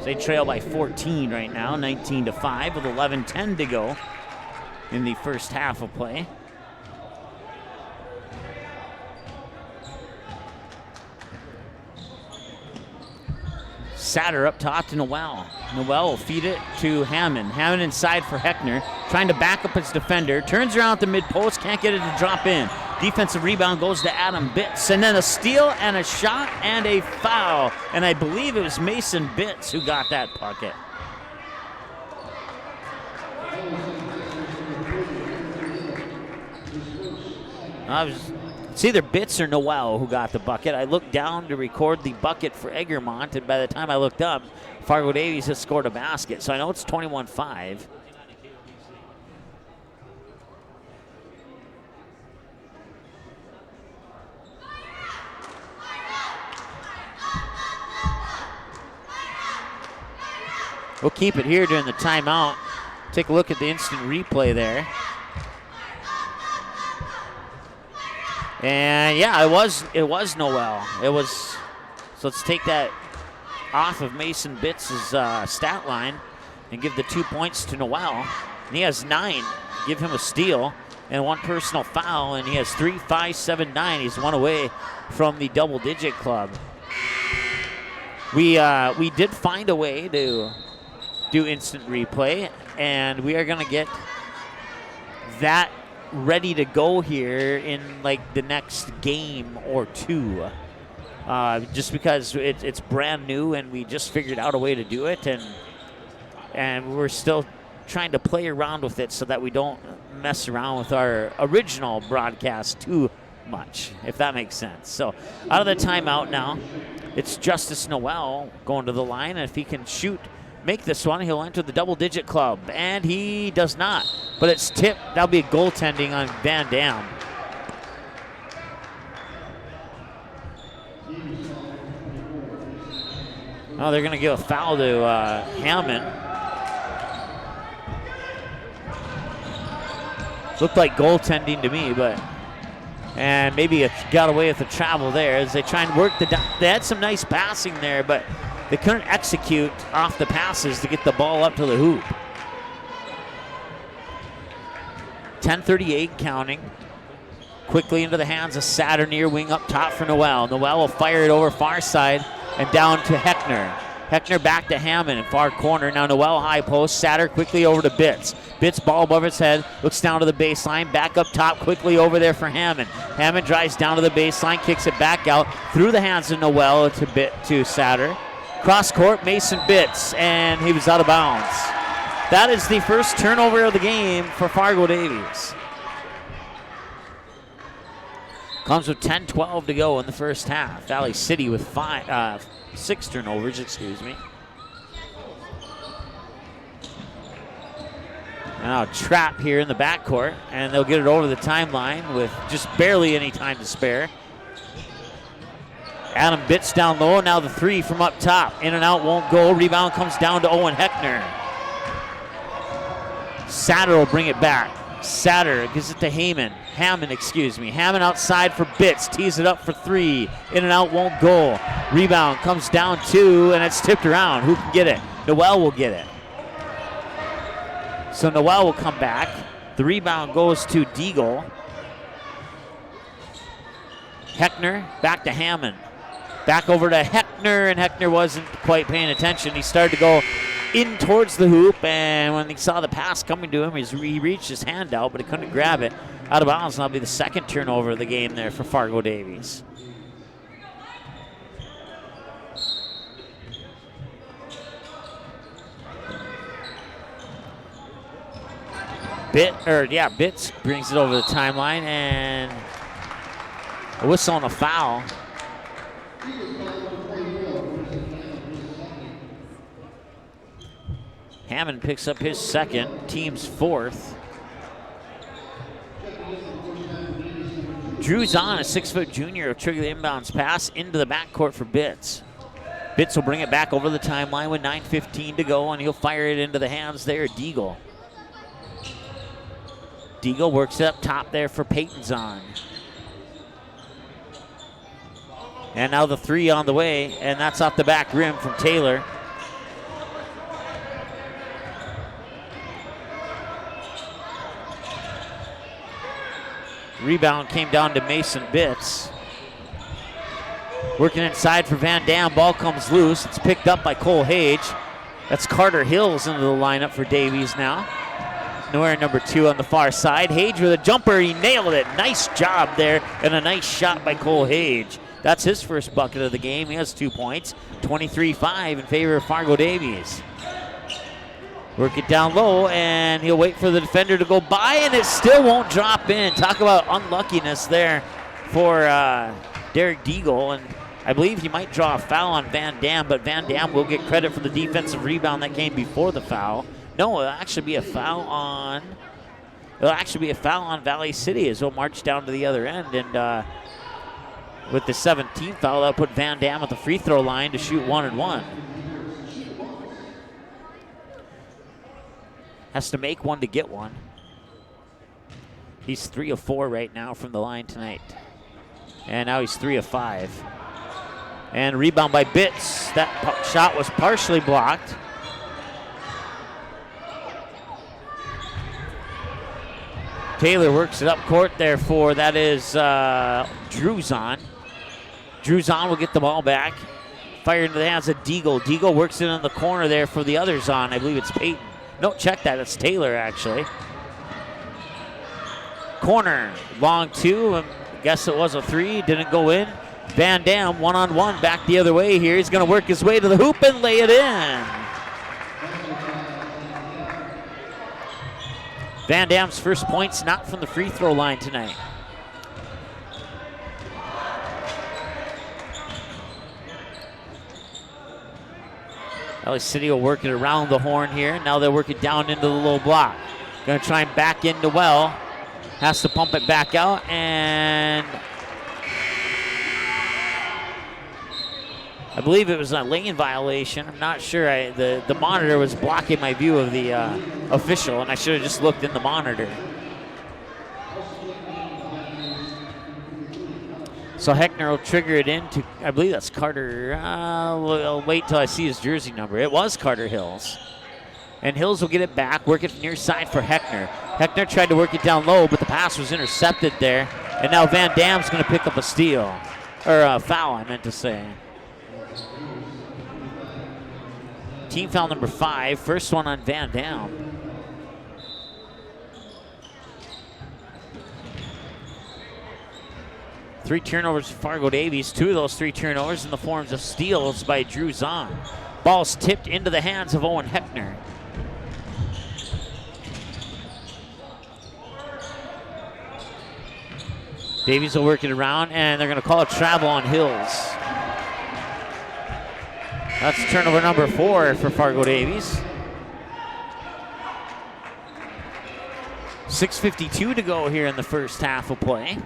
A: They trail by 14 right now, 19-5 with 11:10 to go in the first half of play. Satter up top to Noel. Noel will feed it to Hammond. Hammond inside for Heckner, trying to back up his defender. Turns around at the mid-post, can't get it to drop in. Defensive rebound goes to Adam Bitts. And then a steal and a shot and a foul. And I believe it was Mason Bitts who got that bucket. It's either Bitts or Noel who got the bucket. I looked down to record the bucket for Egermont, and by the time I looked up, Fargo Davies has scored a basket. So I know it's 21-5. We'll keep it here during the timeout. Take a look at the instant replay there. And yeah, it was Noel. So let's take that off of Mason Bitts' stat line and give the 2 points to Noel. And he has 9. Give him a steal and 1 personal foul, and he has 3, 5, 7, 9. He's 1 away from the double-digit club. We did find a way to do instant replay, and we are going to get that ready to go here in like the next game or two, just because it's brand new and we just figured out a way to do it, and we're still trying to play around with it so that we don't mess around with our original broadcast too much, if that makes sense. So out of the timeout now, it's Justice Noel going to the line, and if he can make this one, he'll enter the double-digit club, and he does not. But it's tipped. That'll be a goaltending on Van Dam. Oh, they're going to give a foul to Hammond. Looked like goaltending to me, and maybe it got away with the travel there as they try and work they had some nice passing there, but they couldn't execute off the passes to get the ball up to the hoop. 10:38 counting. Quickly into the hands of Satter near wing up top for Noel. Noel will fire it over far side and down to Heckner. Heckner back to Hammond in far corner. Now Noel high post. Satter quickly over to Bitts. Bitts ball above his head. Looks down to the baseline. Back up top quickly over there for Hammond. Hammond drives down to the baseline. Kicks it back out through the hands of Noel to Satter. Cross court, Mason Bitts, and he was out of bounds. That is the first turnover of the game for Fargo Davies. Comes with 10:12 to go in the first half. Valley City with 6 turnovers, excuse me. Now trap here in the backcourt, and they'll get it over the timeline with just barely any time to spare. Adam Bitts down low. Now the 3 from up top. In and out won't go. Rebound comes down to Owen Heckner. Satter will bring it back. Satter gives it to Hammond. Hammond outside for Bitts. Tees it up for 3. In and out won't go. Rebound comes down 2, and it's tipped around. Who can get it? Noel will get it. So Noel will come back. The rebound goes to Deagle. Heckner back to Hammond. Back over to Heckner, and Heckner wasn't quite paying attention. He started to go in towards the hoop, and when he saw the pass coming to him, he reached his hand out, but he couldn't grab it. Out of bounds, and that'll be the second turnover of the game there for Fargo Davies. Bitts brings it over the timeline, and a whistle on a foul. Hammond picks up his second, team's 4th. Drew Zahn, a 6-foot junior, will trigger the inbounds pass into the backcourt for Bitts. Bitts will bring it back over the timeline with 9:15 to go, and he'll fire it into the hands there of Deagle. Deagle works it up top there for Payton's-on. And now the three on the way, and that's off the back rim from Taylor. Rebound came down to Mason Bitts. Working inside for Van Dam. Ball comes loose. It's picked up by Cole Hage. That's Carter Hills into the lineup for Davies now. Nowhere number 2 on the far side. Hage with a jumper. He nailed it. Nice job there, and a nice shot by Cole Hage. That's his first bucket of the game. He has 2 points. 23-5 in favor of Fargo Davies. Work it down low, and he'll wait for the defender to go by, and it still won't drop in. Talk about unluckiness there for Derek Deagle, and I believe he might draw a foul on Van Dam, but Van Dam will get credit for the defensive rebound that came before the foul. No, it'll actually be a foul on Valley City as he'll march down to the other end, and with the 17th foul, that'll put Van Dam at the free throw line to shoot 1-1. Has to make one to get one. He's 3 of 4 right now from the line tonight. And now he's 3 of 5. And rebound by Bitts. That shot was partially blocked. Taylor works it up court there for, that is Druzon. Druzon will get the ball back. Fire into the hands of Deagle. Deagle works it in the corner there for the others on. I believe it's Peyton. No, check that. It's Taylor, actually. Corner. Long 2. I guess it was a 3. Didn't go in. Van Dam, one-on-one, back the other way here. He's going to work his way to the hoop and lay it in. Van Dam's first points not from the free throw line tonight. Valley City will work it around the horn here. Now they'll work it down into the low block. Going to try and back into Well. Has to pump it back out, and I believe it was a lane violation. I'm not sure. The monitor was blocking my view of the official, and I should have just looked in the monitor. So Heckner will trigger it into, I believe that's Carter. I'll wait till I see his jersey number. It was Carter Hills. And Hills will get it back, work it near side for Heckner. Heckner tried to work it down low, but the pass was intercepted there. And now Van Dam's going to pick up a steal. Or a foul, I meant to say. Team foul number 5. First one on Van Dam. Three turnovers for Fargo Davies. 2 of those 3 turnovers in the forms of steals by Drew Zahn. Ball's tipped into the hands of Owen Heckner. Davies will work it around, and they're going to call a travel on Hills. That's turnover number 4 for Fargo Davies. 6:52 to go here in the first half of play.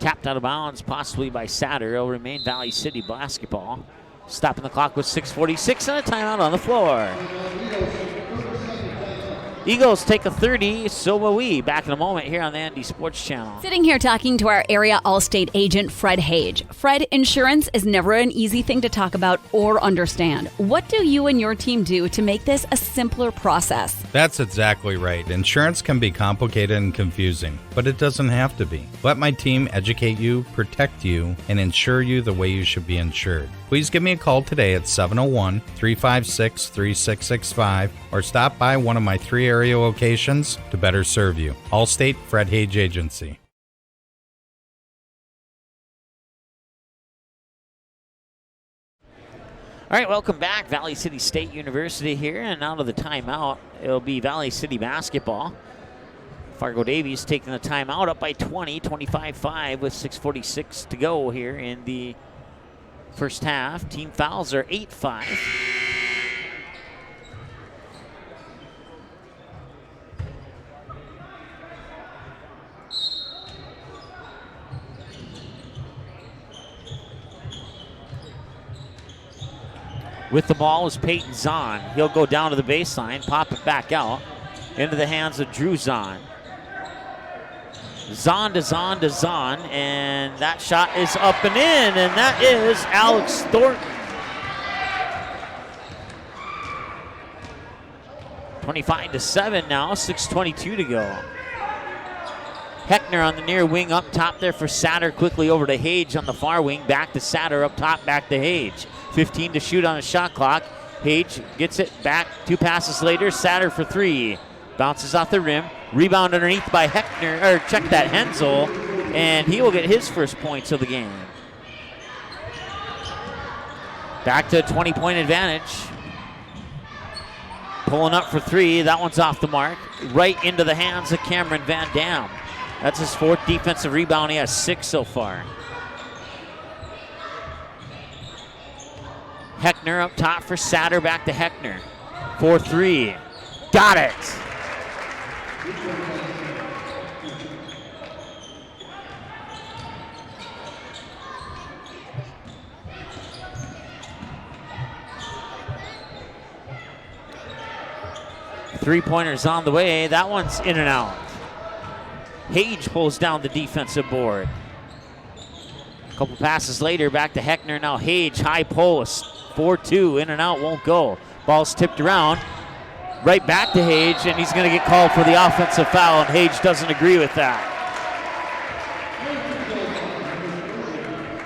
A: Tapped out of bounds, possibly by Satter. It'll remain Valley City basketball. Stopping the clock with 6:46 and a timeout on the floor. Eagles take a 30, so will we. Back in a moment here on the Andy Sports Channel.
B: Sitting here talking to our area Allstate agent, Fred Hage. Fred, insurance is never an easy thing to talk about or understand. What do you and your team do to make this a simpler process?
C: That's exactly right. Insurance can be complicated and confusing, but it doesn't have to be. Let my team educate you, protect you, and insure you the way you should be insured. Please give me a call today at 701-356-3665 or stop by one of my 3 area locations to better serve you. Allstate Fred Hage Agency.
A: All right, welcome back. Valley City State University here, and out of the timeout, it'll be Valley City basketball. Fargo Davies taking the timeout up by 20, 25-5 with 6:46 to go here in the first half. Team fouls are 8-5. With the ball is Peyton Zahn. He'll go down to the baseline, pop it back out into the hands of Drew Zahn. Zahn to Zahn to Zahn, and that shot is up and in, and that is Alex Thornton. 25-7 now, 6:22 to go. Heckner on the near wing up top there for Satter, quickly over to Hage on the far wing, back to Satter up top, back to Hage. 15 to shoot on the shot clock. Hage gets it back, 2 passes later, Satter for 3. Bounces off the rim, rebound underneath by Heckner, or check that, Hensel, and he will get his first points of the game. Back to a 20-point advantage. Pulling up for 3, that one's off the mark. Right into the hands of Cameron Van Dam. That's his 4th defensive rebound, he has 6 so far. Heckner up top for Satter, back to Heckner. 4-3, got it! Three-pointer's on the way. That one's in and out. Hage pulls down the defensive board. A couple passes later, back to Heckner. Now Hage, high post. 4-2, in and out, won't go. Ball's tipped around. Right back to Hage, and he's going to get called for the offensive foul, and Hage doesn't agree with that.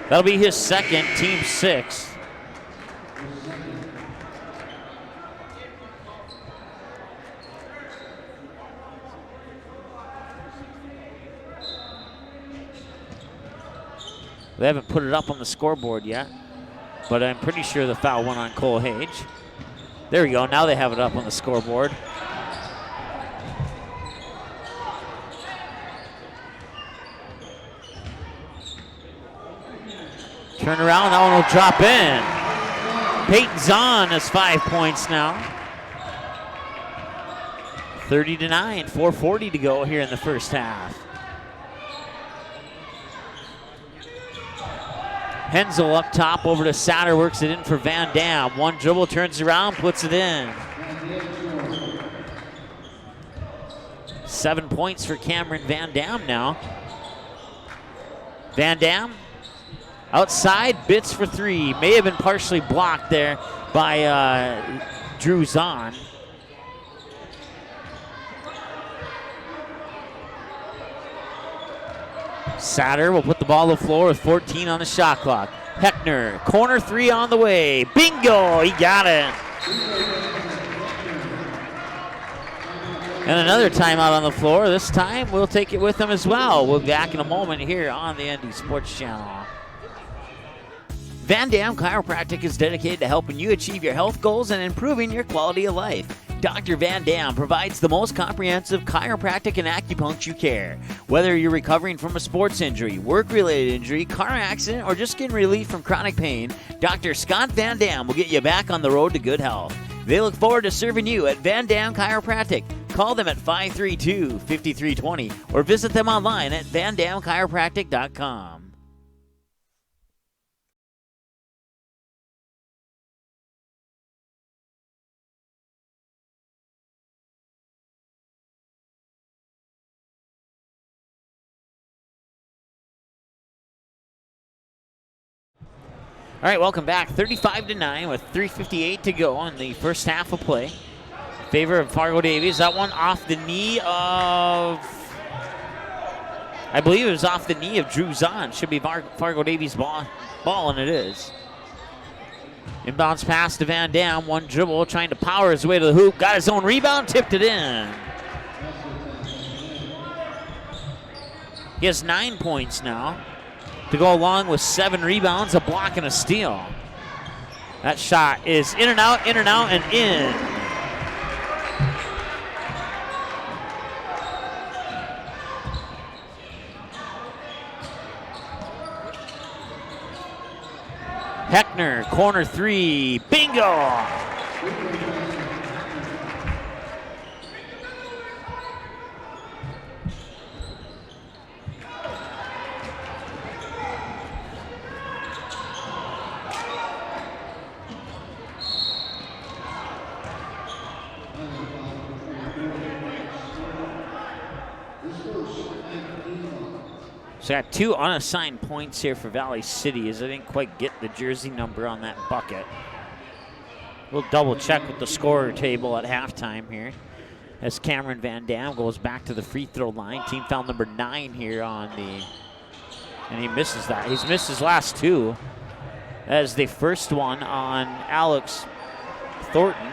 A: That'll be his 2nd, team 6th. They haven't put it up on the scoreboard yet, but I'm pretty sure the foul went on Cole Hage. There we go, now they have it up on the scoreboard. Turn around, that one will drop in. Peyton Zahn has 5 points now. 30-9, 4:40 to go here in the first half. Hensel up top, over to Satter, works it in for Van Dam. One dribble, turns around, puts it in. 7 points for Cameron Van Dam now. Van Dam, outside, bits for 3. May have been partially blocked there by Drew Zahn. Satter will put the ball on the floor with 14 on the shot clock. Heckner, corner 3 on the way. Bingo, he got it. And another timeout on the floor. This time we'll take it with him as well. We'll be back in a moment here on the ND Sports Channel. Van Dam Chiropractic is dedicated to helping you achieve your health goals and improving your quality of life. Dr. Van Dam provides the most comprehensive chiropractic and acupuncture care. Whether you're recovering from a sports injury, work-related injury, car accident, or just getting relief from chronic pain, Dr. Scott Van Dam will get you back on the road to good health. They look forward to serving you at Van Dam Chiropractic. Call them at 532-5320 or visit them online at vandamchiropractic.com. All right, welcome back. 35-9 with 3:58 to go in the first half of play. In favor of Fargo Davies. That one off the knee of, I believe it was off the knee of Drew Zahn. Should be Fargo Davies ball, and it is. Inbounds pass to Van Dam. One dribble, trying to power his way to the hoop. Got his own rebound, tipped it in. He has 9 points now, to go along with 7 rebounds, a block, and a steal. That shot is in and out, and in. Heckner, corner 3, bingo! So I got 2 unassigned points here for Valley City as I didn't quite get the jersey number on that bucket. We'll double check with the scorer table at halftime here as Cameron Van Dam goes back to the free throw line. Team foul number 9 here on the, and he misses that. He's missed his last 2. That is the first one on Alex Thornton.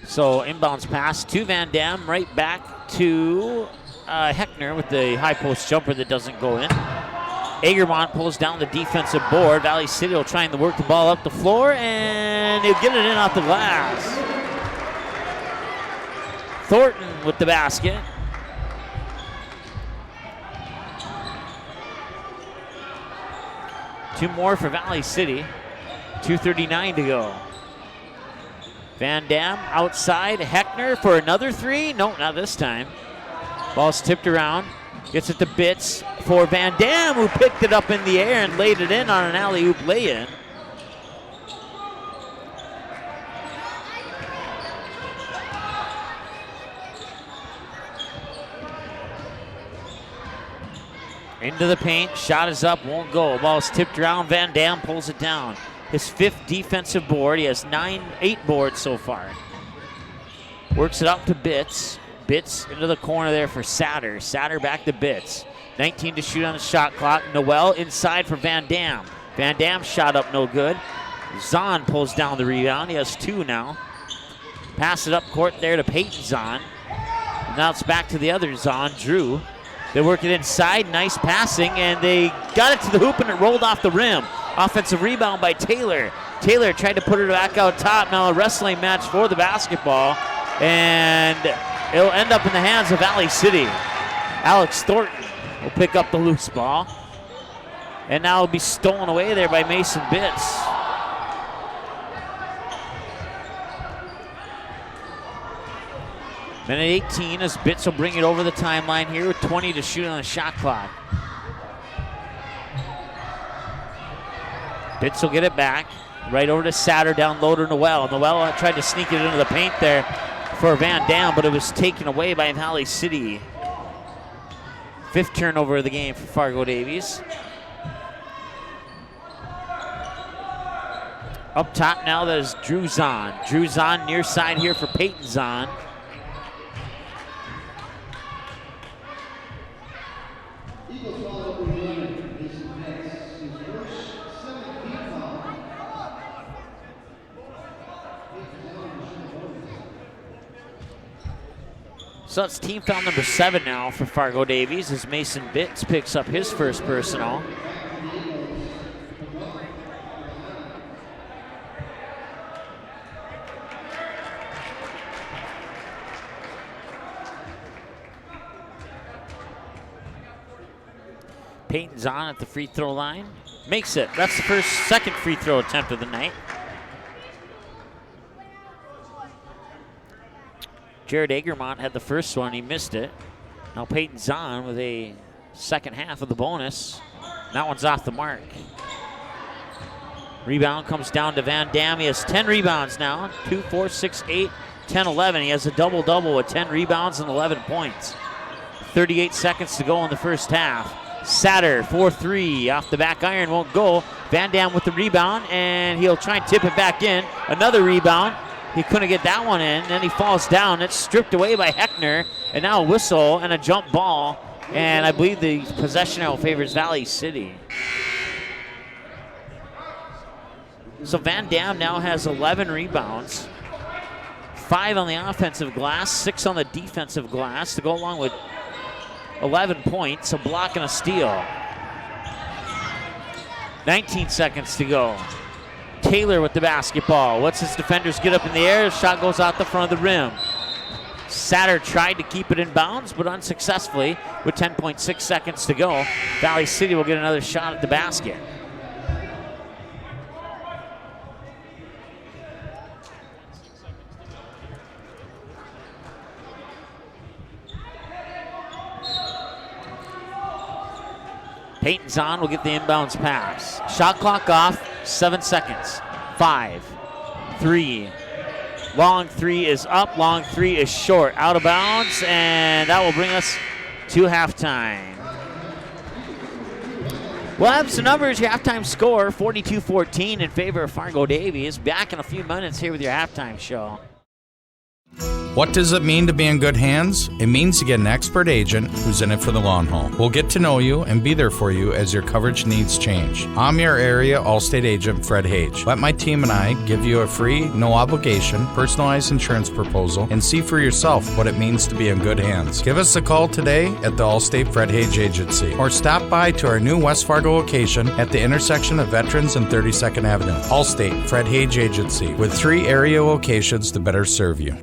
A: So inbounds pass to Van Dam, right back to Heckner with the high post jumper that doesn't go in. Egermont pulls down the defensive board. Valley City will try and work the ball up the floor, and he'll get it in off the glass. Thornton with the basket. Two more for Valley City. 2:39 to go. Van Dam outside. Heckner for another 3. No, not this time. Ball's tipped around. Gets it to Bitts for Van Dam, who picked it up in the air and laid it in on an alley-oop lay-in. Into the paint, shot is up, won't go. Ball's tipped around, Van Dam pulls it down. His 5th defensive board. He has 8 boards so far. Works it up to Bitts. Bitts into the corner there for Satter. Satter back to Bitts. 19 to shoot on the shot clock. Noel inside for Van Dam. Van Dam shot up no good. Zahn pulls down the rebound. He has 2 now. Pass it up court there to Peyton Zahn. And now it's back to the other Zahn, Drew. They work it inside. Nice passing, and they got it to the hoop, and it rolled off the rim. Offensive rebound by Taylor. Taylor tried to put it back out top. Now a wrestling match for the basketball, and it'll end up in the hands of Valley City. Alex Thornton will pick up the loose ball, and now it'll be stolen away there by Mason Bitts. Minute 18 as Bitts will bring it over the timeline here with 20 to shoot on the shot clock. Bitts will get it back. Right over to Satter, down low to Noel. Noel tried to sneak it into the paint there for Van Dam, but it was taken away by Valley City. 5th turnover of the game for Fargo Davies. Up top now, that is Drew Zahn. Drew Zahn near side here for Peyton Zahn. So that's team foul number 7 now for Fargo Davies as Mason Bitts picks up his first personal. Peyton's on at the free throw line. Makes it. That's the second free throw attempt of the night. Jared Egermont had the first one. He missed it. Now Peyton's on with a second half of the bonus. That one's off the mark. Rebound comes down to Van Dam. He has 10 rebounds now. 2, 4, 6, 8, 10, 11. He has a double-double with 10 rebounds and 11 points. 38 seconds to go in the first half. Satter, 4-3, off the back iron, won't go. Van Dam with the rebound, and he'll try and tip it back in. Another rebound. He couldn't get that one in. Then he falls down. It's stripped away by Heckner, and now a whistle and a jump ball. And I believe the possession now favors Valley City. So Van Dam now has 11 rebounds. 5 on the offensive glass, 6 on the defensive glass to go along with 11 points, a block and a steal. 19 seconds to go. Taylor with the basketball. Lets his defenders get up in the air. Shot goes out the front of the rim. Satter tried to keep it in bounds, but unsuccessfully with 10.6 seconds to go. Valley City will get another shot at the basket. Peyton Zahn will get the inbounds pass. Shot clock off, 7 seconds. 5, 3, Long three is up. Long three is short. Out of bounds, and that will bring us to halftime. We'll have some numbers. Your halftime score, 42-14 in favor of Fargo Davies. Back in a few minutes here with your halftime show.
C: What does it mean to be in good hands? It means to get an expert agent who's in it for the long haul. We'll get to know you and be there for you as your coverage needs change. I'm your area Allstate agent, Fred Hage. Let my team and I give you a free, no obligation, personalized insurance proposal and see for yourself what it means to be in good hands. Give us a call today at the Allstate Fred Hage Agency or stop by to our new West Fargo location at the intersection of Veterans and 32nd Avenue. Allstate Fred Hage Agency with 3 area locations to better serve you.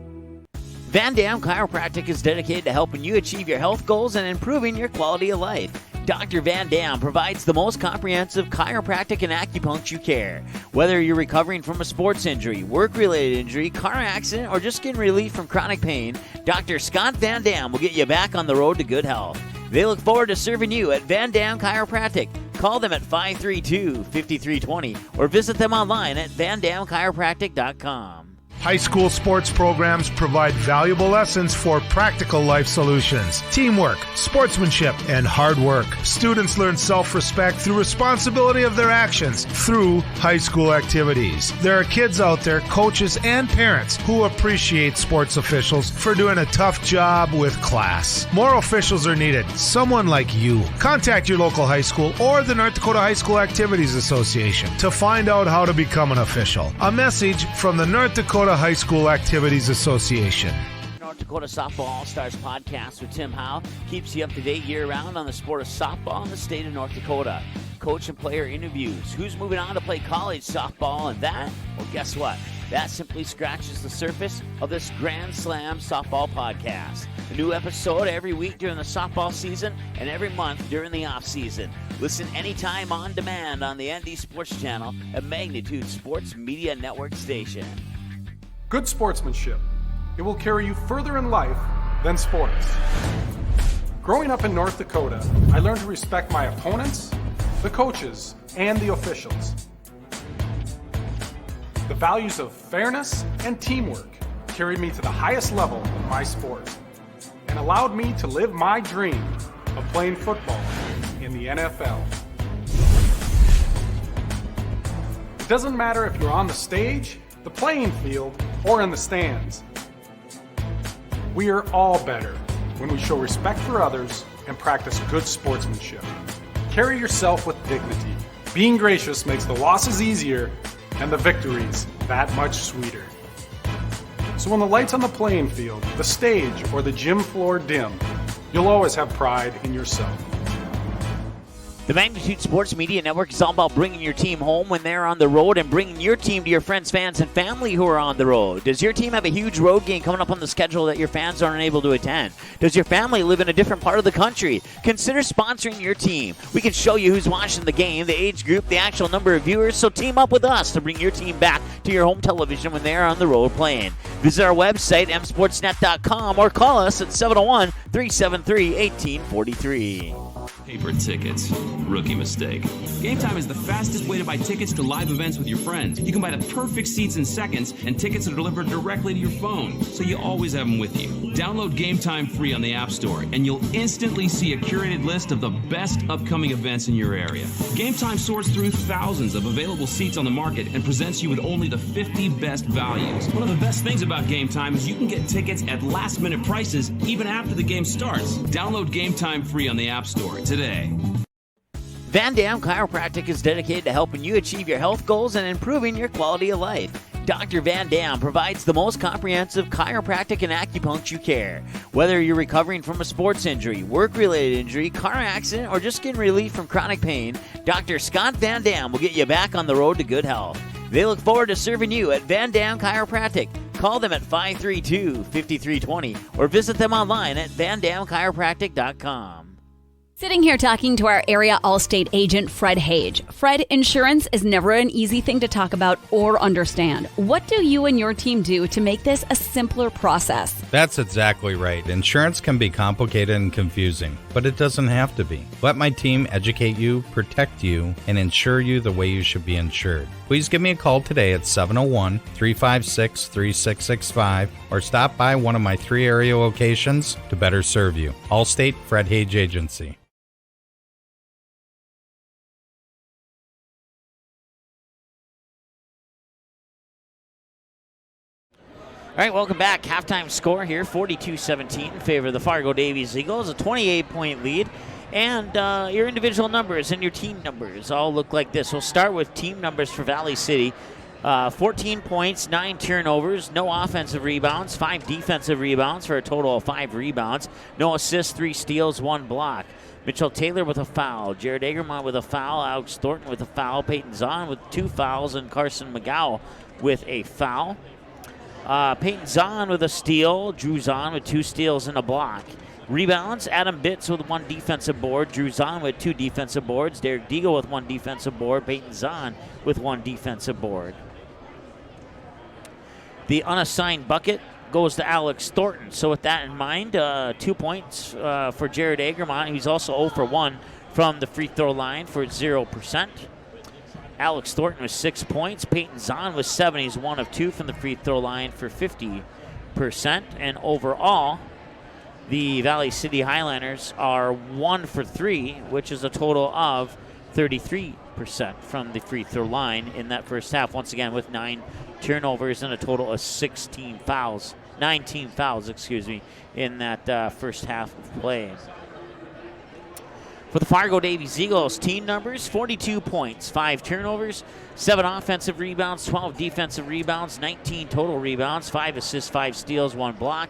A: Van Dam Chiropractic is dedicated to helping you achieve your health goals and improving your quality of life. Dr. Van Dam provides the most comprehensive chiropractic and acupuncture care. Whether you're recovering from a sports injury, work-related injury, car accident, or just getting relief from chronic pain, Dr. Scott Van Dam will get you back on the road to good health. They look forward to serving you at Van Dam Chiropractic. Call them at 532-5320 or visit them online at vandamchiropractic.com.
D: High school sports programs provide valuable lessons for practical life solutions, teamwork, sportsmanship, and hard work. Students learn self-respect through responsibility of their actions through high school activities. There are kids out there, coaches and parents, who appreciate sports officials for doing a tough job with class. More officials are needed. Someone like you. Contact your local high school or the North Dakota High School Activities Association to find out how to become an official. A message from the North Dakota High School Activities Association.
A: North Dakota Softball All-Stars podcast with Tim Howe keeps you up to date year-round on the sport of softball in the state of North Dakota. Coach and player interviews, who's moving on to play college softball, and that, well, guess what? That simply scratches the surface of this Grand Slam softball podcast. A new episode every week during the softball season and every month during the off-season. Listen anytime on demand on the ND Sports Channel, a Magnitude Sports Media Network station.
G: Good sportsmanship. It will carry you further in life than sports. Growing up in North Dakota, I learned to respect my opponents, the coaches, and the officials. The values of fairness and teamwork carried me to the highest level of my sport and allowed me to live my dream of playing football in the NFL. It doesn't matter if you're on the stage, the playing field, or in the stands. We are all better when we show respect for others and practice good sportsmanship. Carry yourself with dignity. Being gracious makes the losses easier and the victories that much sweeter. So when the lights on the playing field, the stage, or the gym floor dim, you'll always have pride in yourself.
A: The Magnitude Sports Media Network is all about bringing your team home when they're on the road and bringing your team to your friends, fans, and family who are on the road. Does your team have a huge road game coming up on the schedule that your fans aren't able to attend? Does your family live in a different part of the country? Consider sponsoring your team. We can show you who's watching the game, the age group, the actual number of viewers, so team up with us to bring your team back to your home television when they're on the road playing. Visit our website, msportsnet.com, or call us at 701-373-1843.
E: Paper tickets. Rookie mistake. Game Time is the fastest way to buy tickets to live events with your friends. You can buy the perfect seats in seconds, and tickets are delivered directly to your phone, so you always have them with you. Download Game Time free on the App Store, and you'll instantly see a curated list of the best upcoming events in your area. Game Time sorts through thousands of available seats on the market and presents you with only the 50 best values. One of the best things about Game Time is you can get tickets at last-minute prices even after the game starts. Download Game Time free on the App Store today.
A: Van Dam Chiropractic is dedicated to helping you achieve your health goals and improving your quality of life. Dr. Van Dam provides the most comprehensive chiropractic and acupuncture care. Whether you're recovering from a sports injury, work-related injury, car accident, or just getting relief from chronic pain, Dr. Scott Van Dam will get you back on the road to good health. They look forward to serving you at Van Dam Chiropractic. Call them at 532-5320 or visit them online at vandamchiropractic.com.
B: Sitting here talking to our area Allstate agent, Fred Hage. Fred, insurance is never an easy thing to talk about or understand. What do you and your team do to make this a simpler process?
C: That's exactly right. Insurance can be complicated and confusing, but it doesn't have to be. Let my team educate you, protect you, and insure you the way you should be insured. Please give me a call today at 701-356-3665 or stop by one of my 3 area locations to better serve you. Allstate Fred Hage Agency.
A: All right, welcome back. Halftime score here, 42-17 in favor of the Fargo Davies Eagles, a 28-point lead. And your individual numbers and your team numbers all look like this. We'll start with team numbers for Valley City. 14 points, 9 turnovers, no offensive rebounds, 5 defensive rebounds for a total of 5 rebounds, no assists, 3 steals, 1 block. Mitchell Taylor with a foul, Jared Egermont with a foul, Alex Thornton with a foul, Peyton Zahn with 2 fouls, and Carson McGow with a foul. Peyton Zahn with a steal, Drew Zahn with 2 steals and a block. Rebounds, Adam Bitts with 1 defensive board, Drew Zahn with 2 defensive boards, Derek Deagle with 1 defensive board, Peyton Zahn with 1 defensive board. The unassigned bucket goes to Alex Thornton. So with that in mind, 2 points for Jared Egermont. He's also 0 for 1 from the free throw line for 0%. Alex Thornton with 6 points. Peyton Zahn with 7. He's 1 of 2 from the free throw line for 50%. And overall, the Valley City Highlanders are 1 for 3, which is a total of 33% from the free throw line in that first half. Once again, with 9 turnovers and a total of 19 fouls, in that first half of play. For the Fargo Davies Eagles, team numbers, 42 points, 5 turnovers, 7 offensive rebounds, 12 defensive rebounds, 19 total rebounds, 5 assists, 5 steals, 1 block.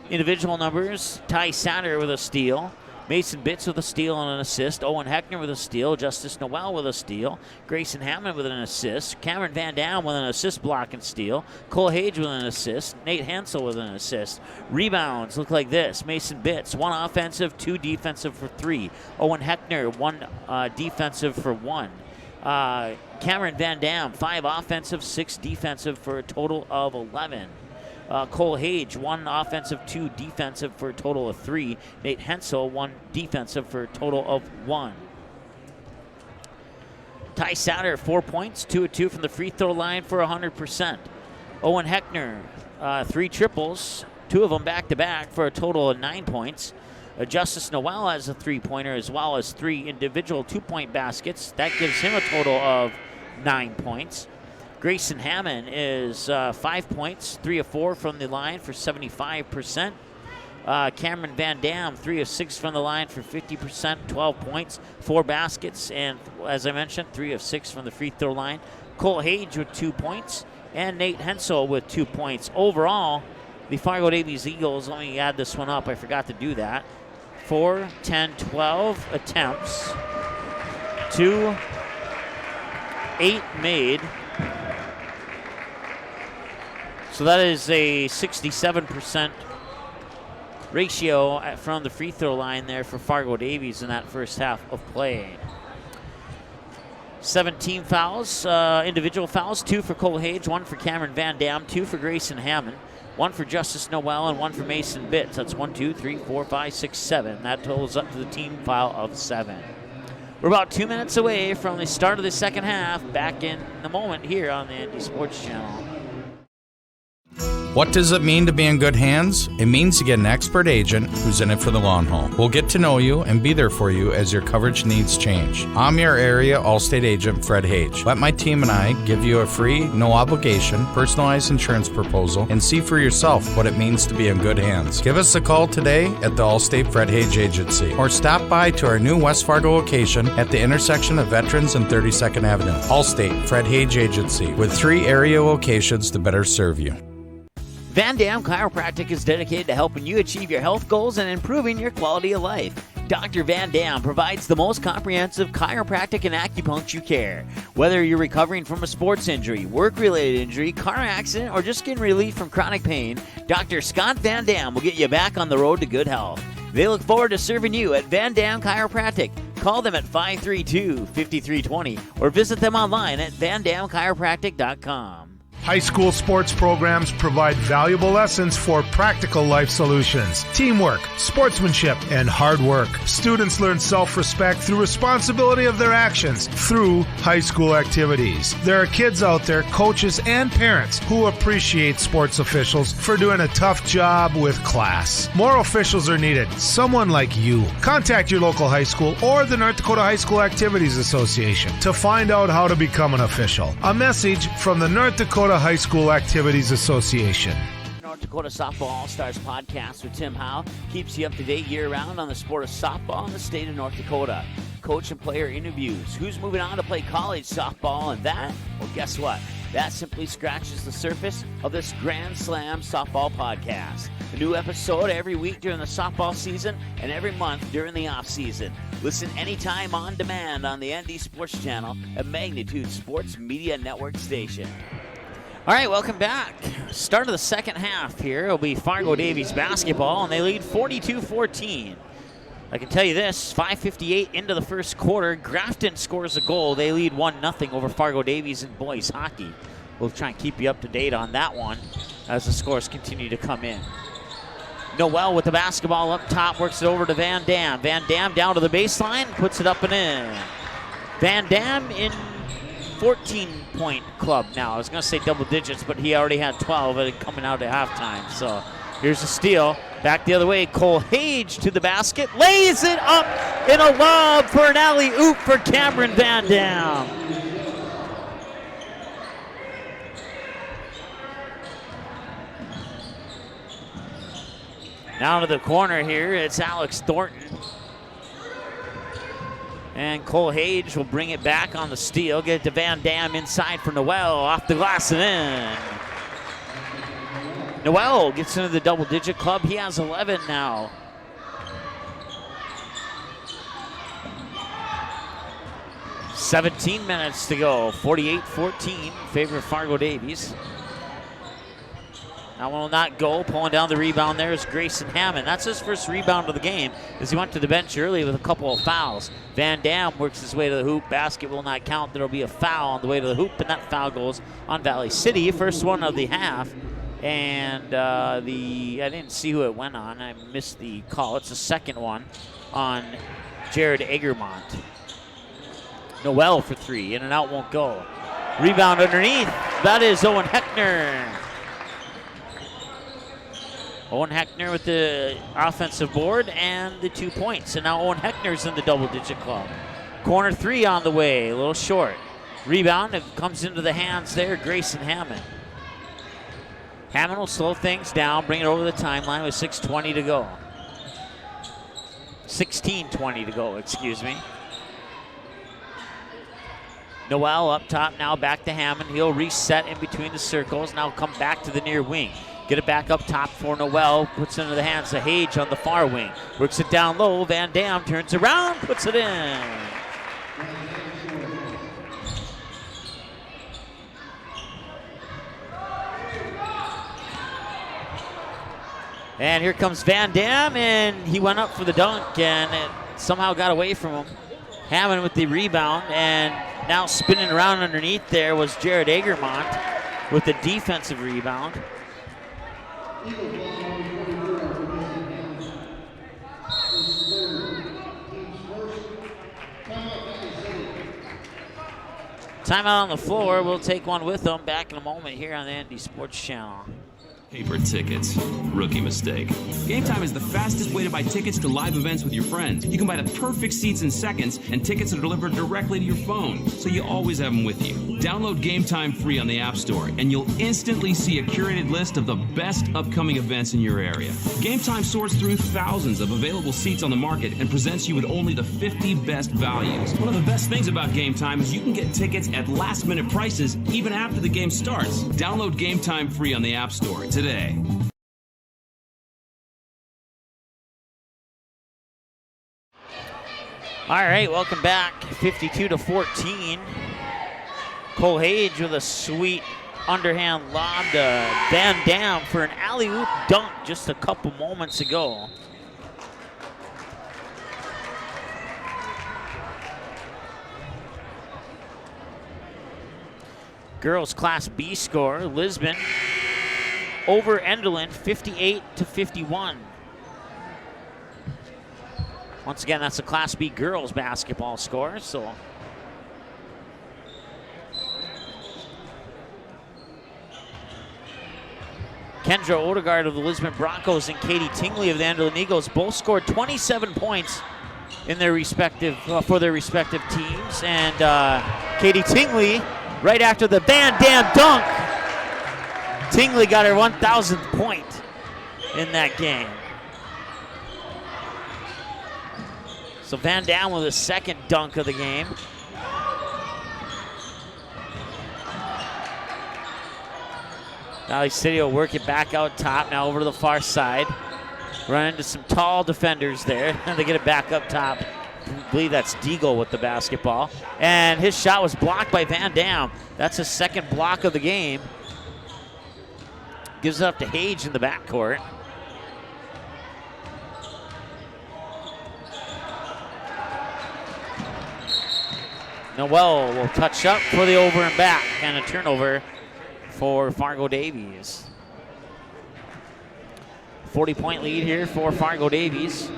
A: Individual numbers, Ty Satter with a steal, Mason Bitts with a steal and an assist, Owen Heckner with a steal, Justice Noel with a steal, Grayson Hammond with an assist, Cameron Van Dam with an assist, block, and steal, Cole Hage with an assist, Nate Hensel with an assist. Rebounds look like this: Mason Bitts, 1 offensive, 2 defensive for 3. Owen Heckner, 1 defensive for 1. Cameron Van Dam, 5 offensive, 6 defensive for a total of 11. Cole Hage, 1 offensive, 2 defensive for a total of 3. Nate Hensel, 1 defensive for a total of 1. Ty Satter, 4 points, 2 of 2 from the free throw line for 100%. Owen Heckner, 3 triples, 2 of them back-to-back for a total of 9 points. Justice Noel has a 3-pointer as well as 3 individual 2-point baskets. That gives him a total of 9 points. Grayson Hammond is 5 points, 3 of 4 from the line for 75%. Cameron Van Dam, 3 of 6 from the line for 50%, 12 points, 4 baskets, and as I mentioned, 3 of 6 from the free throw line. Cole Hage with 2 points, and Nate Hensel with 2 points. Overall, the Fargo Davies Eagles, let me add this one up, I forgot to do that. 4, 10, 12 attempts, 2, 8 made. So that is a 67% ratio from the free throw line there for Fargo Davies in that first half of play. 17 fouls, individual fouls, 2 for Cole Hage, 1 for Cameron Van Dam, 2 for Grayson Hammond, 1 for Justice Noel, and 1 for Mason Bitts. That's 1, 2, 3, 4, 5, 6, 7. That totals up to the team foul of 7. We're about 2 minutes away from the start of the second half. Back in a moment here on the Indy Sports Channel.
C: What does it mean to be in good hands? It means to get an expert agent who's in it for the long haul. We'll get to know you and be there for you as your coverage needs change. I'm your area Allstate agent, Fred Hage. Let my team and I give you a free, no obligation, personalized insurance proposal and see for yourself what it means to be in good hands. Give us a call today at the Allstate Fred Hage Agency or stop by to our new West Fargo location at the intersection of Veterans and 32nd Avenue. Allstate Fred Hage Agency with 3 area locations to better serve you.
A: Van Dam Chiropractic is dedicated to helping you achieve your health goals and improving your quality of life. Dr. Van Dam provides the most comprehensive chiropractic and acupuncture care. Whether you're recovering from a sports injury, work-related injury, car accident, or just getting relief from chronic pain, Dr. Scott Van Dam will get you back on the road to good health. They look forward to serving you at Van Dam Chiropractic. Call them at 532-5320 or visit them online at vandamchiropractic.com.
D: High school sports programs provide valuable lessons for practical life solutions, teamwork, sportsmanship, and hard work. Students learn self-respect through responsibility of their actions through high school activities. There are kids out there, coaches and parents, who appreciate sports officials for doing a tough job with class. More officials are needed. Someone like you. Contact your local high school or the North Dakota High School Activities Association to find out how to become an official. A message from the North Dakota High School Activities Association.
A: North Dakota Softball All-Stars podcast with Tim Howe keeps you up to date year-round on the sport of softball in the state of North Dakota. Coach and player interviews, who's moving on to play college softball, and that, well, guess what? That simply scratches the surface of this Grand Slam softball podcast. A new episode every week during the softball season and every month during the off-season. Listen anytime on demand on the ND Sports Channel, a Magnitude Sports Media Network station. All right, welcome back. Start of the second half here. It'll be Fargo Davies basketball, and they lead 42-14. I can tell you this, 5:58 into the first quarter, Grafton scores a goal. They lead 1-0 over Fargo Davies in boys hockey. We'll try and keep you up to date on that one as the scores continue to come in. Noel with the basketball up top, works it over to Van Dam. Van Dam down to the baseline, puts it up and in. Van Dam in 14-point club now. I was going to say double digits, but he already had 12 coming out at halftime. So here's a steal. Back the other way. Cole Hage to the basket. Lays it up in a lob for an alley-oop for Cameron Van Dam. Now to the corner here. It's Alex Thornton. And Cole Hage will bring it back on the steal. Get it to Van Dam inside for Noel. Off the glass and in. Noel gets into the double-digit club. He has 11 now. "17 minutes to go. 48-14 in favor of Fargo Davies. That one will not go. Pulling down the rebound there is Grayson Hammond. That's his first rebound of the game as he went to the bench early with a couple of fouls. Van Dam works his way to the hoop. Basket will not count. There will be a foul on the way to the hoop, and that foul goes on Valley City. First one of the half. And I didn't see who it went on. I missed the call. It's the second one on Jared Egermont. Noel for three. In and out won't go. Rebound underneath. That is Owen Heckner. Owen Heckner with the offensive board and the 2 points. And now Owen Heckner's in the double-digit club. Corner three on the way, a little short. Rebound, it comes into the hands there, Grayson Hammond. Hammond will slow things down, bring it over the timeline with 6:20 to go. 16:20 to go, excuse me. Noel up top now, back to Hammond. He'll reset in between the circles, now come back to the near wing. Get it back up top for Noel. Puts it into the hands of Hage on the far wing. Works it down low. Van Dam turns around, puts it in. And here comes Van Dam, and he went up for the dunk, and it somehow got away from him. Hammond with the rebound, and now spinning around underneath there was Jared Egermont with the defensive rebound. Timeout on the floor. We'll take one with them back in a moment here on the ND Sports Channel.
E: Paper tickets. Rookie mistake. Game Time is the fastest way to buy tickets to live events with your friends. You can buy the perfect seats in seconds, and tickets are delivered directly to your phone, so you always have them with you. Download Game Time free on the App Store, and you'll instantly see a curated list of the best upcoming events in your area. Game Time sorts through thousands of available seats on the market and presents you with only the 50 best values. One of the best things about Game Time is you can get tickets at last-minute prices even after the game starts. Download Game Time free on the App Store today.
A: All right, welcome back. 52-14. Cole Hage with a sweet underhand lob to Van Dam for an alley-oop dunk just a couple moments ago. girls Class B score, Lisbon over Enderlin 58-51. Once again, that's the Class B girls basketball score. So Kendra Odegaard of the Lisbon Broncos and Katie Tingley of the Enderlin Eagles both scored 27 points in their respective for their respective teams. And Katie Tingley, right after the Van Dam dunk, Tingley got her 1,000th point in that game. So Van Dam with a second dunk of the game. Valley City will work it back out top, now over to the far side. Run into some tall defenders there, and they get it back up top. I believe that's Deagle with the basketball. And his shot was blocked by Van Dam. That's his second block of the game. Gives it up to Hage in the backcourt. Noel will touch up for the over and back, and a turnover for Fargo Davies. 40-point lead here for Fargo Davies.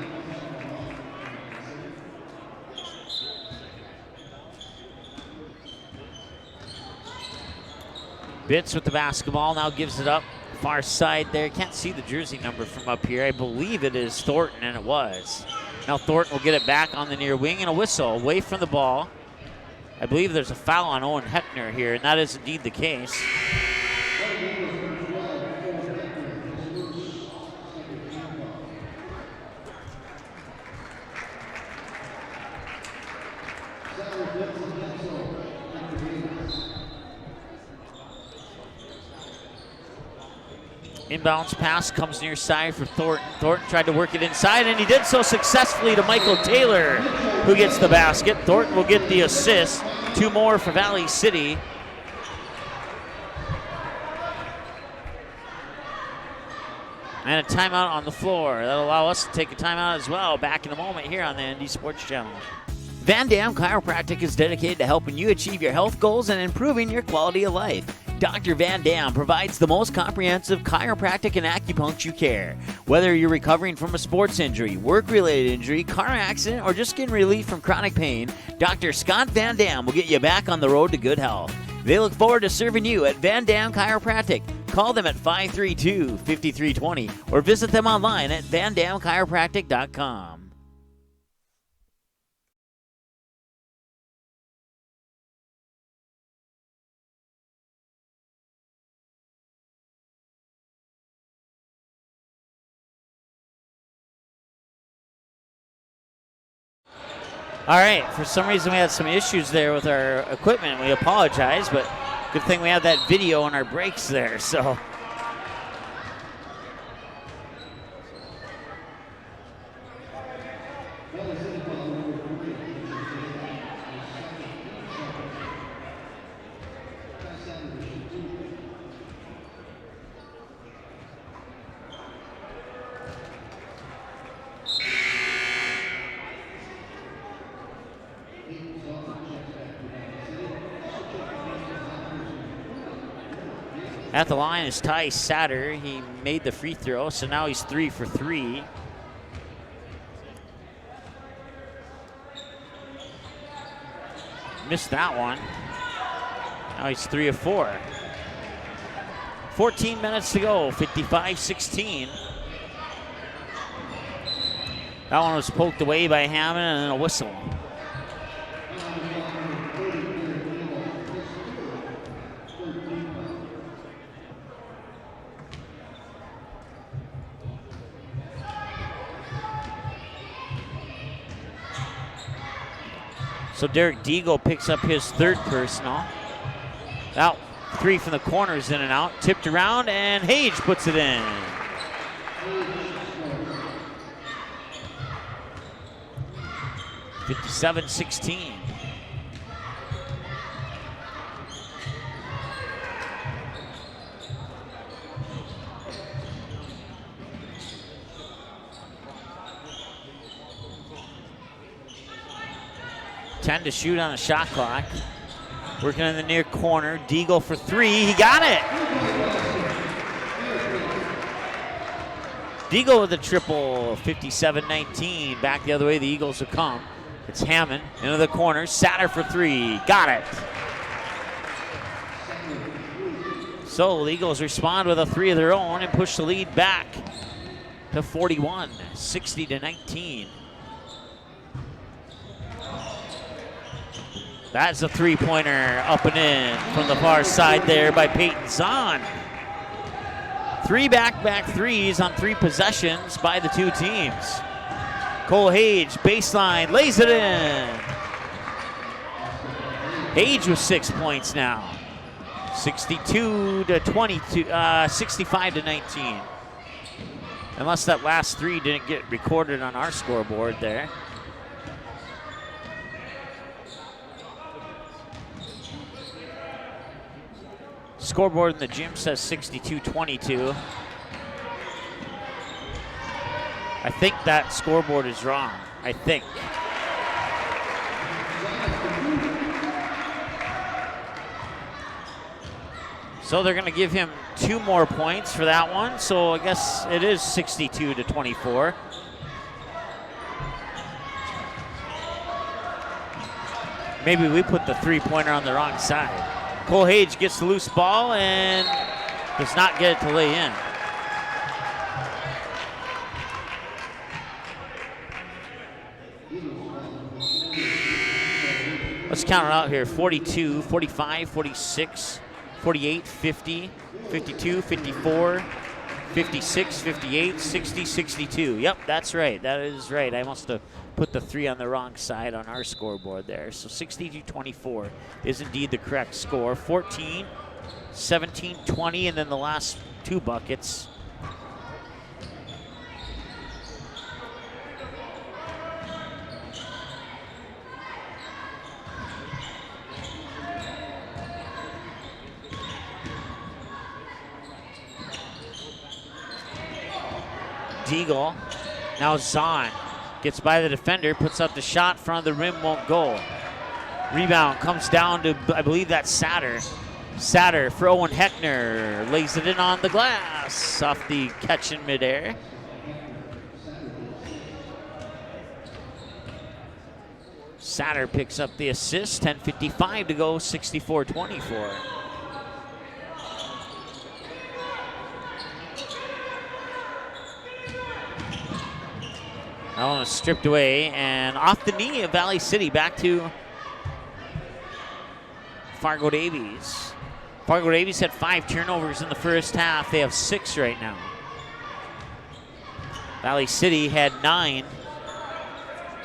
A: Bitts with the basketball, now gives it up far side there. Can't see the jersey number from up here. I believe it is Thornton, and it was. Now Thornton will get it back on the near wing, and a whistle away from the ball. I believe there's a foul on Owen Heckner here, and that is indeed the case. Inbounds pass comes near side for Thornton. Thornton tried to work it inside, and he did so successfully to Michael Taylor, who gets the basket. Thornton will get the assist. 2 more for Valley City. And a timeout on the floor. That'll allow us to take a timeout as well. Back in a moment here on the ND Sports Channel. Van Dam Chiropractic is dedicated to helping you achieve your health goals and improving your quality of life. Dr. Van Dam provides the most comprehensive chiropractic and acupuncture care. Whether you're recovering from a sports injury, work-related injury, car accident, or just getting relief from chronic pain, Dr. Scott Van Dam will get you back on the road to good health. They look forward to serving you at Van Dam Chiropractic. Call them at 532-5320 or visit them online at vandamchiropractic.com. All right, for some reason we had some issues there with our equipment. We apologize, but good thing we have that video on our breaks there, so. At the line is Ty Satter. He made the free throw, so now he's 3 for 3. Missed that one. Now he's 3 of 4. 14 minutes to go, 55-16. That one was poked away by Hammond, and then a whistle. So Derek Deagle picks up his 3rd personal. Out 3 from the corners, in and out. Tipped around, and Hage puts it in. (57-16). (10 to shoot on the shot clock). Working in the near corner. Deagle for three. He got it. Deagle with a triple. 57-19. Back the other way. The Eagles will come. It's Hammond into the corner. Satter for three. Got it. So the Eagles respond with a three of their own and push the lead back to 41. 60-19. That's a three-pointer up and in from the far side there by Peyton Zahn. Three back-to-back threes on 3 possessions by the two teams. Cole Hage, baseline, lays it in. Hage with 6 points now. 65-19. Unless that last three didn't get recorded on our scoreboard there. Scoreboard in the gym says 62-22. I think that scoreboard is wrong. I think. So they're going to give him 2 more points for that one. So I guess it is 62-24. Maybe we put the three-pointer on the wrong side. Cole Hage gets the loose ball and does not get it to lay in. Let's count it out here. 42, 45, 46, 48, 50, 52, 54, 56, 58, 60, 62. Yep, that's right. That is right. I must have put the 3 on the wrong side on our scoreboard there. So 62-24 is indeed the correct score. 14, 17, 20, and then the last 2 buckets. Deagle, now Zahn gets by the defender, puts up the shot, front of the rim, won't go. Rebound comes down to, I believe that's Satter. Satter for Owen Heckner, lays it in on the glass off the catch in midair. Satter picks up the assist, 10:55 to go, 64-24. That one was stripped away and off the knee of Valley City, back to Fargo Davies. Fargo Davies had 5 turnovers in the first half. They have 6 right now. Valley City had 9.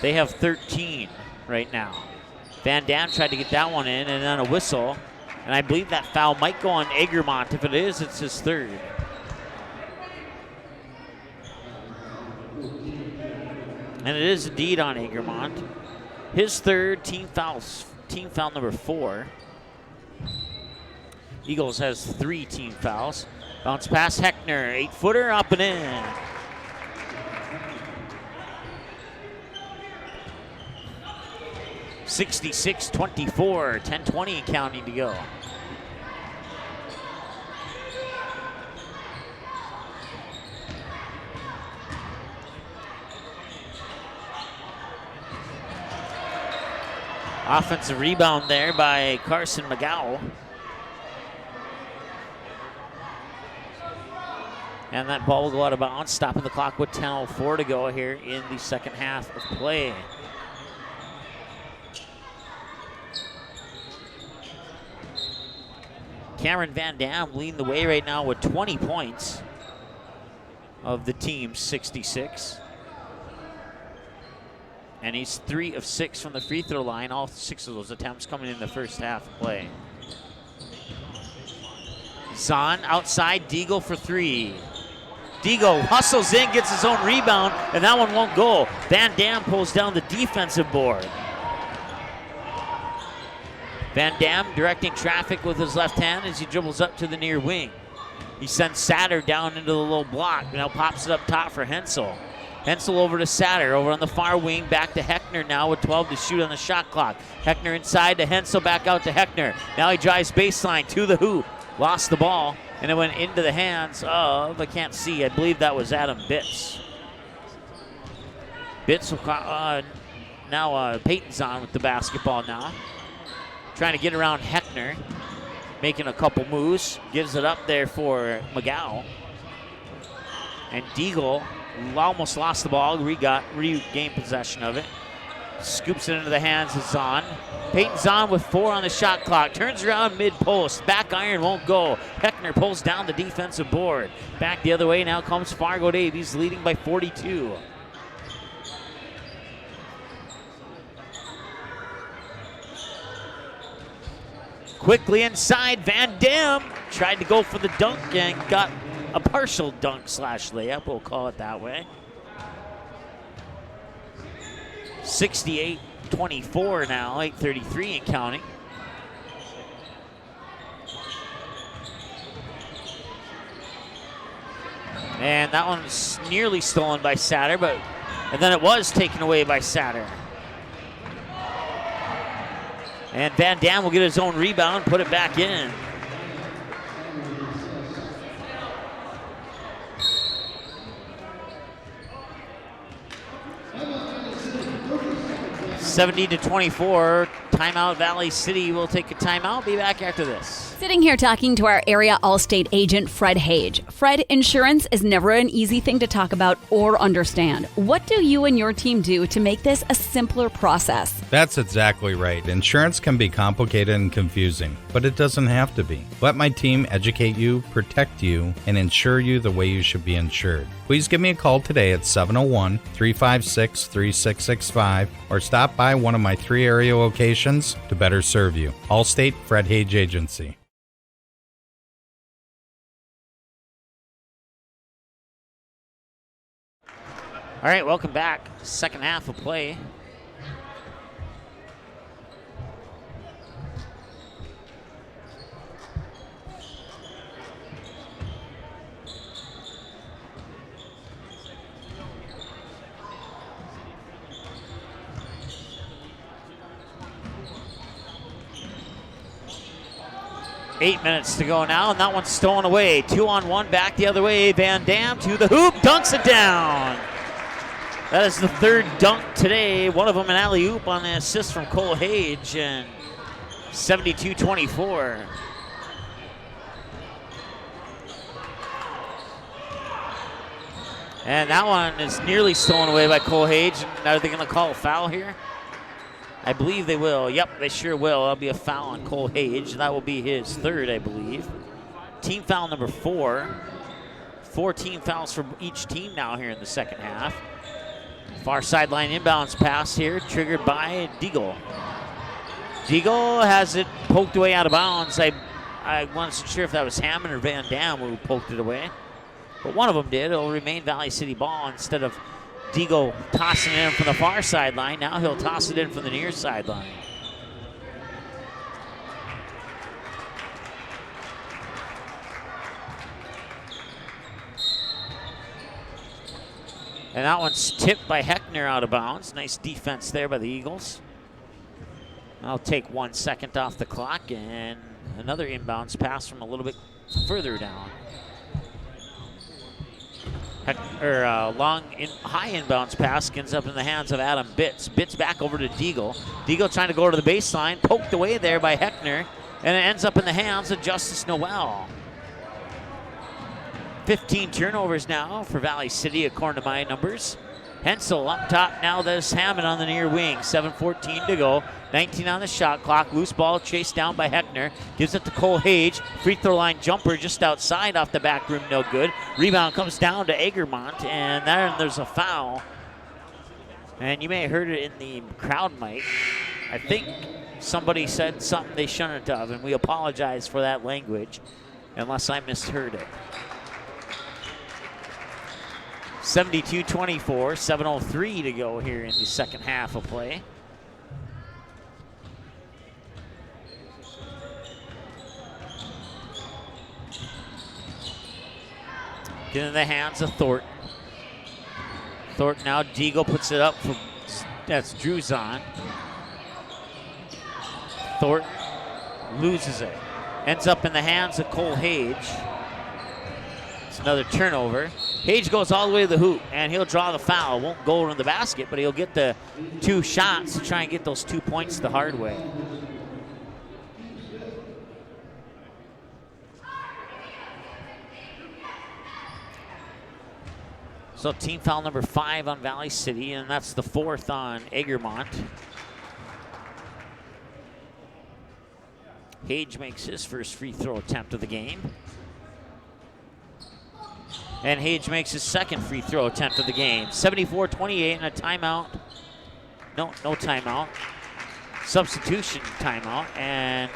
A: They have 13 right now. Van Dam tried to get that one in and then a whistle. And I believe that foul might go on Egermont. If it is, it's his 3rd. And it is indeed on Egermont. His 3rd, team foul number 4. Eagles has 3 team fouls. Bounce pass Heckner, 8-footer up and in. (66-24), 10:20 and counting to go. Offensive rebound there by Carson McGow. And that ball will go out of bounds, stopping the clock with 10:04 to go here in the second half of play. Cameron Van Dam leading the way right now with 20 points of the team's 66. And he's 3 of 6 from the free throw line. All 6 of those attempts coming in the first half of play. Zahn outside, Deagle for 3. Deagle hustles in, gets his own rebound, and that one won't go. Van Dam pulls down the defensive board. Van Dam directing traffic with his left hand as he dribbles up to the near wing. He sends Satter down into the low block. Now pops it up top for Hensel. Hensel over to Satter, over on the far wing, back to Heckner now with 12 to shoot on the shot clock. Heckner inside to Hensel, back out to Heckner. Now he drives baseline to the hoop, lost the ball, and it went into the hands of, I can't see, I believe that was Adam Bitts. Bitts, now Peyton's on with the basketball now. Trying to get around Heckner, making a couple moves, gives it up there for McGow. And Deagle almost lost the ball, regained possession of it. Scoops it into the hands of Zahn. Peyton Zahn with 4 on the shot clock. Turns around mid-post. Back iron won't go. Heckner pulls down the defensive board. Back the other way now comes Fargo Davies, leading by 42. Quickly inside, Van Dam tried to go for the dunk and got a partial dunk / layup, we'll call it that way. 68-24 now, 8:33 and counting. And that one's nearly stolen by Satter, and then it was taken away by Satter. And Van Dam will get his own rebound, put it back in. (70-24). Timeout. Valley City will take a timeout. Be back after this.
B: Sitting here talking to our area Allstate agent, Fred Hage. Fred, insurance is never an easy thing to talk about or understand. What do you and your team do to make this a simpler process?
C: That's exactly right. Insurance can be complicated and confusing, but it doesn't have to be. Let my team educate you, protect you, and insure you the way you should be insured. Please give me a call today at 701-356-3665 or stop by one of my 3 area locations to better serve you. Allstate Fred Hage Agency.
A: All right, welcome back. Second half of play. Eight minutes to go now, and that one's stolen away. 2-on-1, back the other way. Van Dam to the hoop, dunks it down. That is the 3rd dunk today. One of them an alley-oop on the assist from Cole Hage, and 72-24. And that one is nearly stolen away by Cole Hage. Are they going to call a foul here? I believe they will. Yep, they sure will. That'll be a foul on Cole Hage. That will be his 3rd, I believe. Team foul number 4. 4 team fouls for each team now here in the second half. Far sideline inbounds pass here, triggered by Deagle. Deagle has it poked away out of bounds. I wasn't sure if that was Hammond or Van Dam who poked it away, but one of them did. It'll remain Valley City ball instead of Deagle tossing it in from the far sideline. Now he'll toss it in from the near sideline. And that one's tipped by Heckner out of bounds. Nice defense there by the Eagles. I'll take 1 second off the clock, and another inbounds pass from a little bit further down. High inbounds pass ends up in the hands of Adam Bitts. Bitts back over to Deagle. Deagle trying to go to the baseline, poked away there by Heckner, and it ends up in the hands of Justice Noel. 15 turnovers now for Valley City, according to my numbers. Hensel up top now. There's Hammond on the near wing. 7:14 to go. 19 on the shot clock. Loose ball chased down by Heckner. Gives it to Cole Hage. Free throw line jumper just outside off the back rim. No good. Rebound comes down to Egermont, and then there's a foul. And you may have heard it in the crowd mic. I think somebody said something they shouldn't have, and we apologize for that language, unless I misheard it. 72-24, 7:03 to go here in the second half of play. Get in the hands of Thornton. Thornton now. Deagle puts it up for, that's Druzon. Thornton loses it. Ends up in the hands of Cole Hage. It's another turnover. Hage goes all the way to the hoop, and he'll draw the foul. Won't go in the basket, but he'll get the 2 shots to try and get those 2 points the hard way. So team foul number 5 on Valley City, and that's the 4th on Egermont. Hage makes his first free throw attempt of the game. And Hage makes his second free throw attempt of the game. 74-28 and a timeout. No timeout. Substitution timeout. And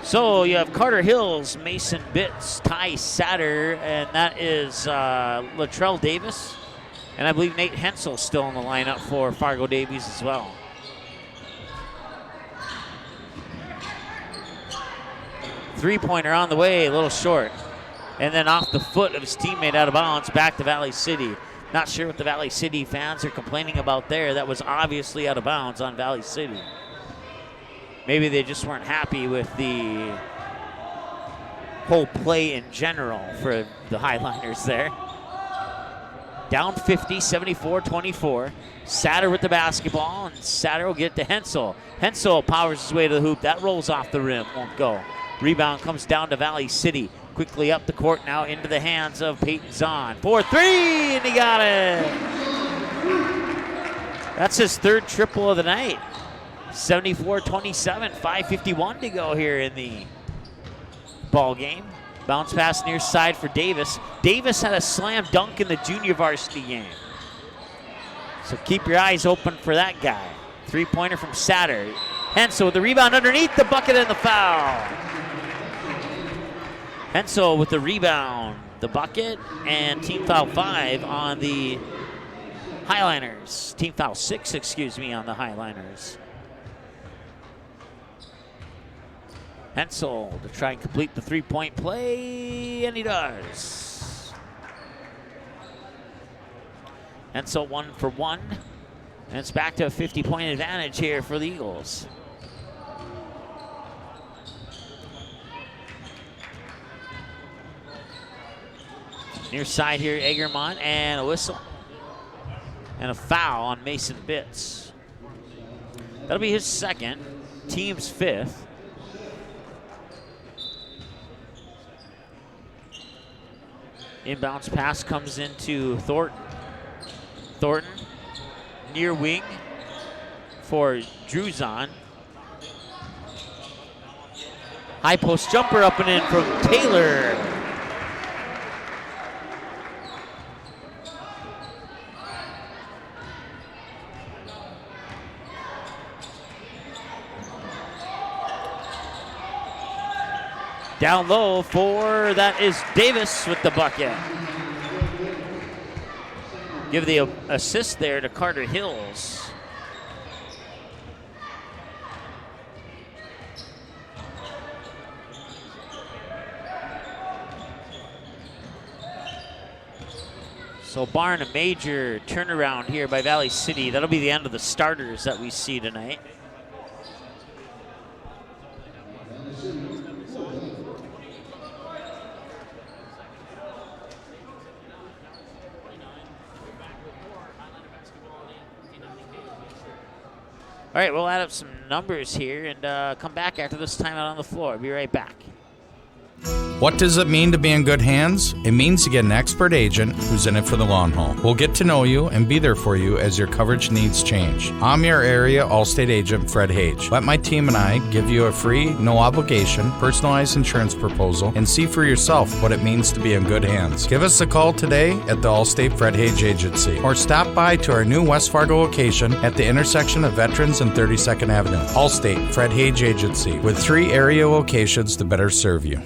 A: so you have Carter Hills, Mason Bitts, Ty Satter, and that is Latrell Davis. And I believe Nate Hensel still in the lineup for Fargo Davies as well. Three-pointer on the way, a little short. And then off the foot of his teammate out of bounds, back to Valley City. Not sure what the Valley City fans are complaining about there. That was obviously out of bounds on Valley City. Maybe they just weren't happy with the whole play in general for the Highliners there. Down 50, 74-24. Satter with the basketball, and Satter will get to Hensel. Hensel powers his way to the hoop. That rolls off the rim, won't go. Rebound comes down to Valley City. Quickly up the court now into the hands of Peyton Zahn. 4-3, and he got it. That's his 3rd triple of the night. 74-27, 5:51 to go here in the ball game. Bounce pass near side for Davis. Davis had a slam dunk in the junior varsity game. So keep your eyes open for that guy. 3-pointer from Satter. Hensel with the rebound underneath the bucket and the foul. Hensel with the rebound, the bucket, and team foul 5 on the Highliners. Team foul 6, excuse me, on the Highliners. Hensel to try and complete the 3-point play, and he does. Hensel 1 for 1, and it's back to a 50-point advantage here for the Eagles. Near side here, Egermont, and a whistle. And a foul on Mason Bitts. That'll be his 2nd, team's 5th. Inbounds pass comes into Thornton. Thornton, near wing for Druzon. High post jumper up and in from Taylor. Down low for, that is Davis with the bucket. Give the assist there to Carter Hills. So barring a major turnaround here by Valley City, that'll be the end of the starters that we see tonight. All right, we'll add up some numbers here and come back after this timeout on the floor. Be right back.
C: What does it mean to be in good hands? It means to get an expert agent who's in it for the long haul. We'll get to know you and be there for you as your coverage needs change. I'm your area Allstate agent, Fred Hage. Let my team and I give you a free, no obligation, personalized insurance proposal and see for yourself what it means to be in good hands. Give us a call today at the Allstate Fred Hage Agency or stop by to our new West Fargo location at the intersection of Veterans and 32nd Avenue. Allstate Fred Hage Agency with 3 area locations to better serve you.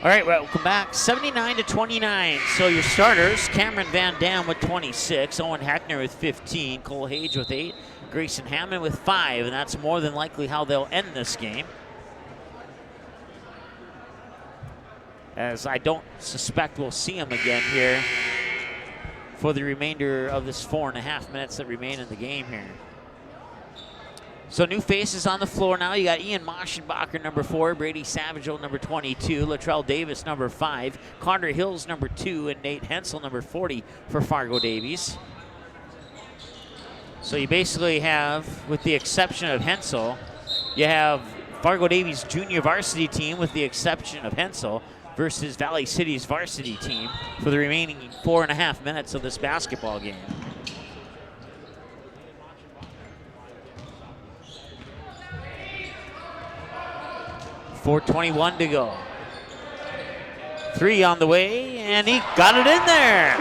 A: All right, welcome back. 79-29. So your starters, Cameron Van Dam with 26, Owen Hackner with 15, Cole Hage with 8, Grayson Hammond with 5, and that's more than likely how they'll end this game. As I don't suspect we'll see him again here for the remainder of this 4.5 minutes that remain in the game here. So new faces on the floor now. You got Ian Moschenbacher, number 4, Brady Savagel, number 22, Latrell Davis, number 5, Carter Hills, number 2, and Nate Hensel, number 40 for Fargo Davies. So you basically have, with the exception of Hensel, you have Fargo Davies junior varsity team with the exception of Hensel versus Valley City's varsity team for the remaining 4.5 minutes of this basketball game. .421 to go. 3 on the way, and he got it in there.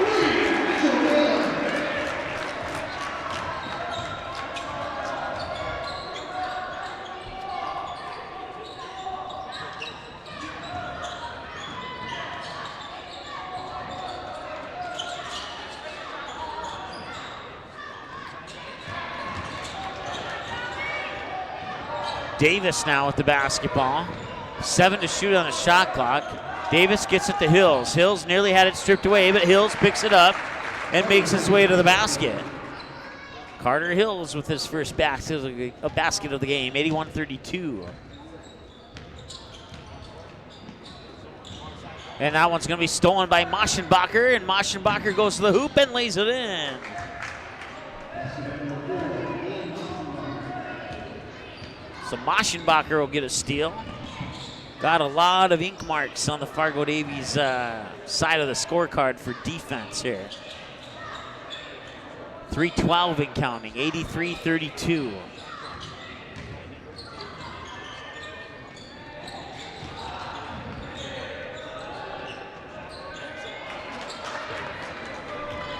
A: Davis now with the basketball. 7 to shoot on the shot clock. Davis gets it to Hills. Hills nearly had it stripped away, but Hills picks it up and makes his way to the basket. Carter Hills with his first basket of the game, 81-32. And that one's going to be stolen by Moschenbacher, and Moschenbacher goes to the hoop and lays it in. So Moschenbacher will get a steal. Got a lot of ink marks on the Fargo Davies side of the scorecard for defense here. 3:12 and counting, 83-32.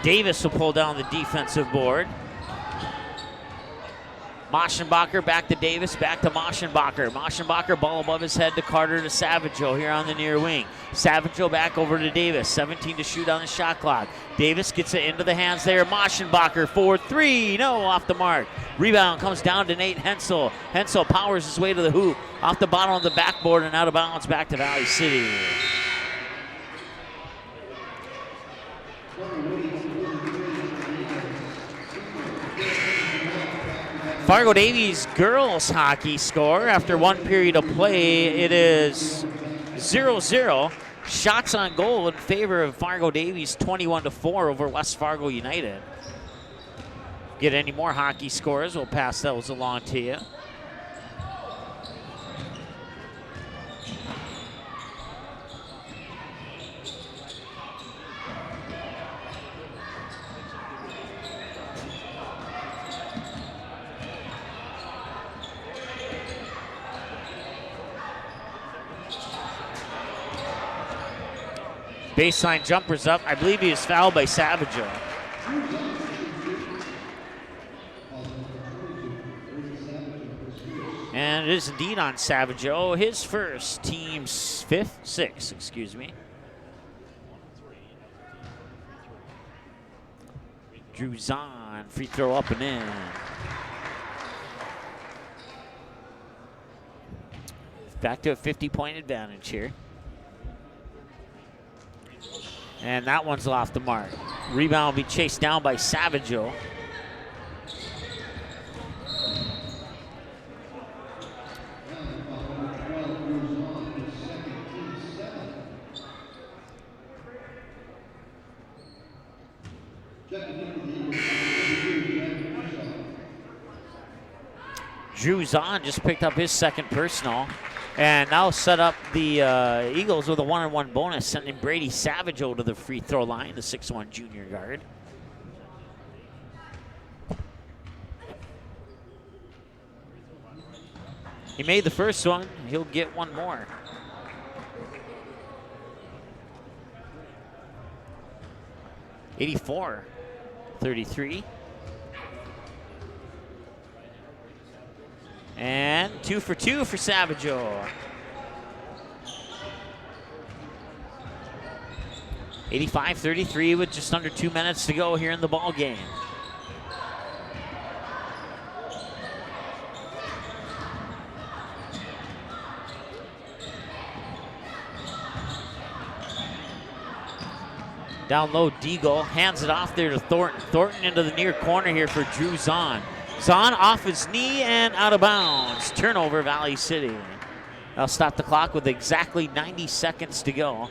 A: Davis will pull down the defensive board. Moschenbacher back to Davis, back to Moschenbacher. Moschenbacher, ball above his head to Carter to Savagel here on the near wing. Savagel back over to Davis, 17 to shoot on the shot clock. Davis gets it into the hands there. Moschenbacher for 3, no, off the mark. Rebound comes down to Nate Hensel. Hensel powers his way to the hoop, off the bottom of the backboard and out of bounds back to Valley City. Fargo Davies girls hockey score after one period of play. It is 0-0. Shots on goal in favor of Fargo Davies, 21-4 over West Fargo United. Get any more hockey scores, we'll pass those along to you. Baseline jumper's up. I believe he was fouled by Savagel. And it is indeed on Savagel. His first, team's sixth, excuse me. Drew Zahn, free throw up and in. Back to a 50-point advantage here. And that one's off the mark. Rebound will be chased down by Savagel. Drew Zahn just picked up his second personal. And now set up the Eagles with a 1-on-1 bonus, sending Brady Savagel to the free throw line, the 6'1" junior guard. He made the first one. He'll get one more. (84-33). And 2 for 2 for Savagel. 85-33 with just under 2 minutes to go here in the ball game. Down low, Deagle hands it off there to Thornton. Thornton into the near corner here for Drew Zahn. Zahn off his knee and out of bounds. Turnover, Valley City. They'll stop the clock with exactly 90 seconds to go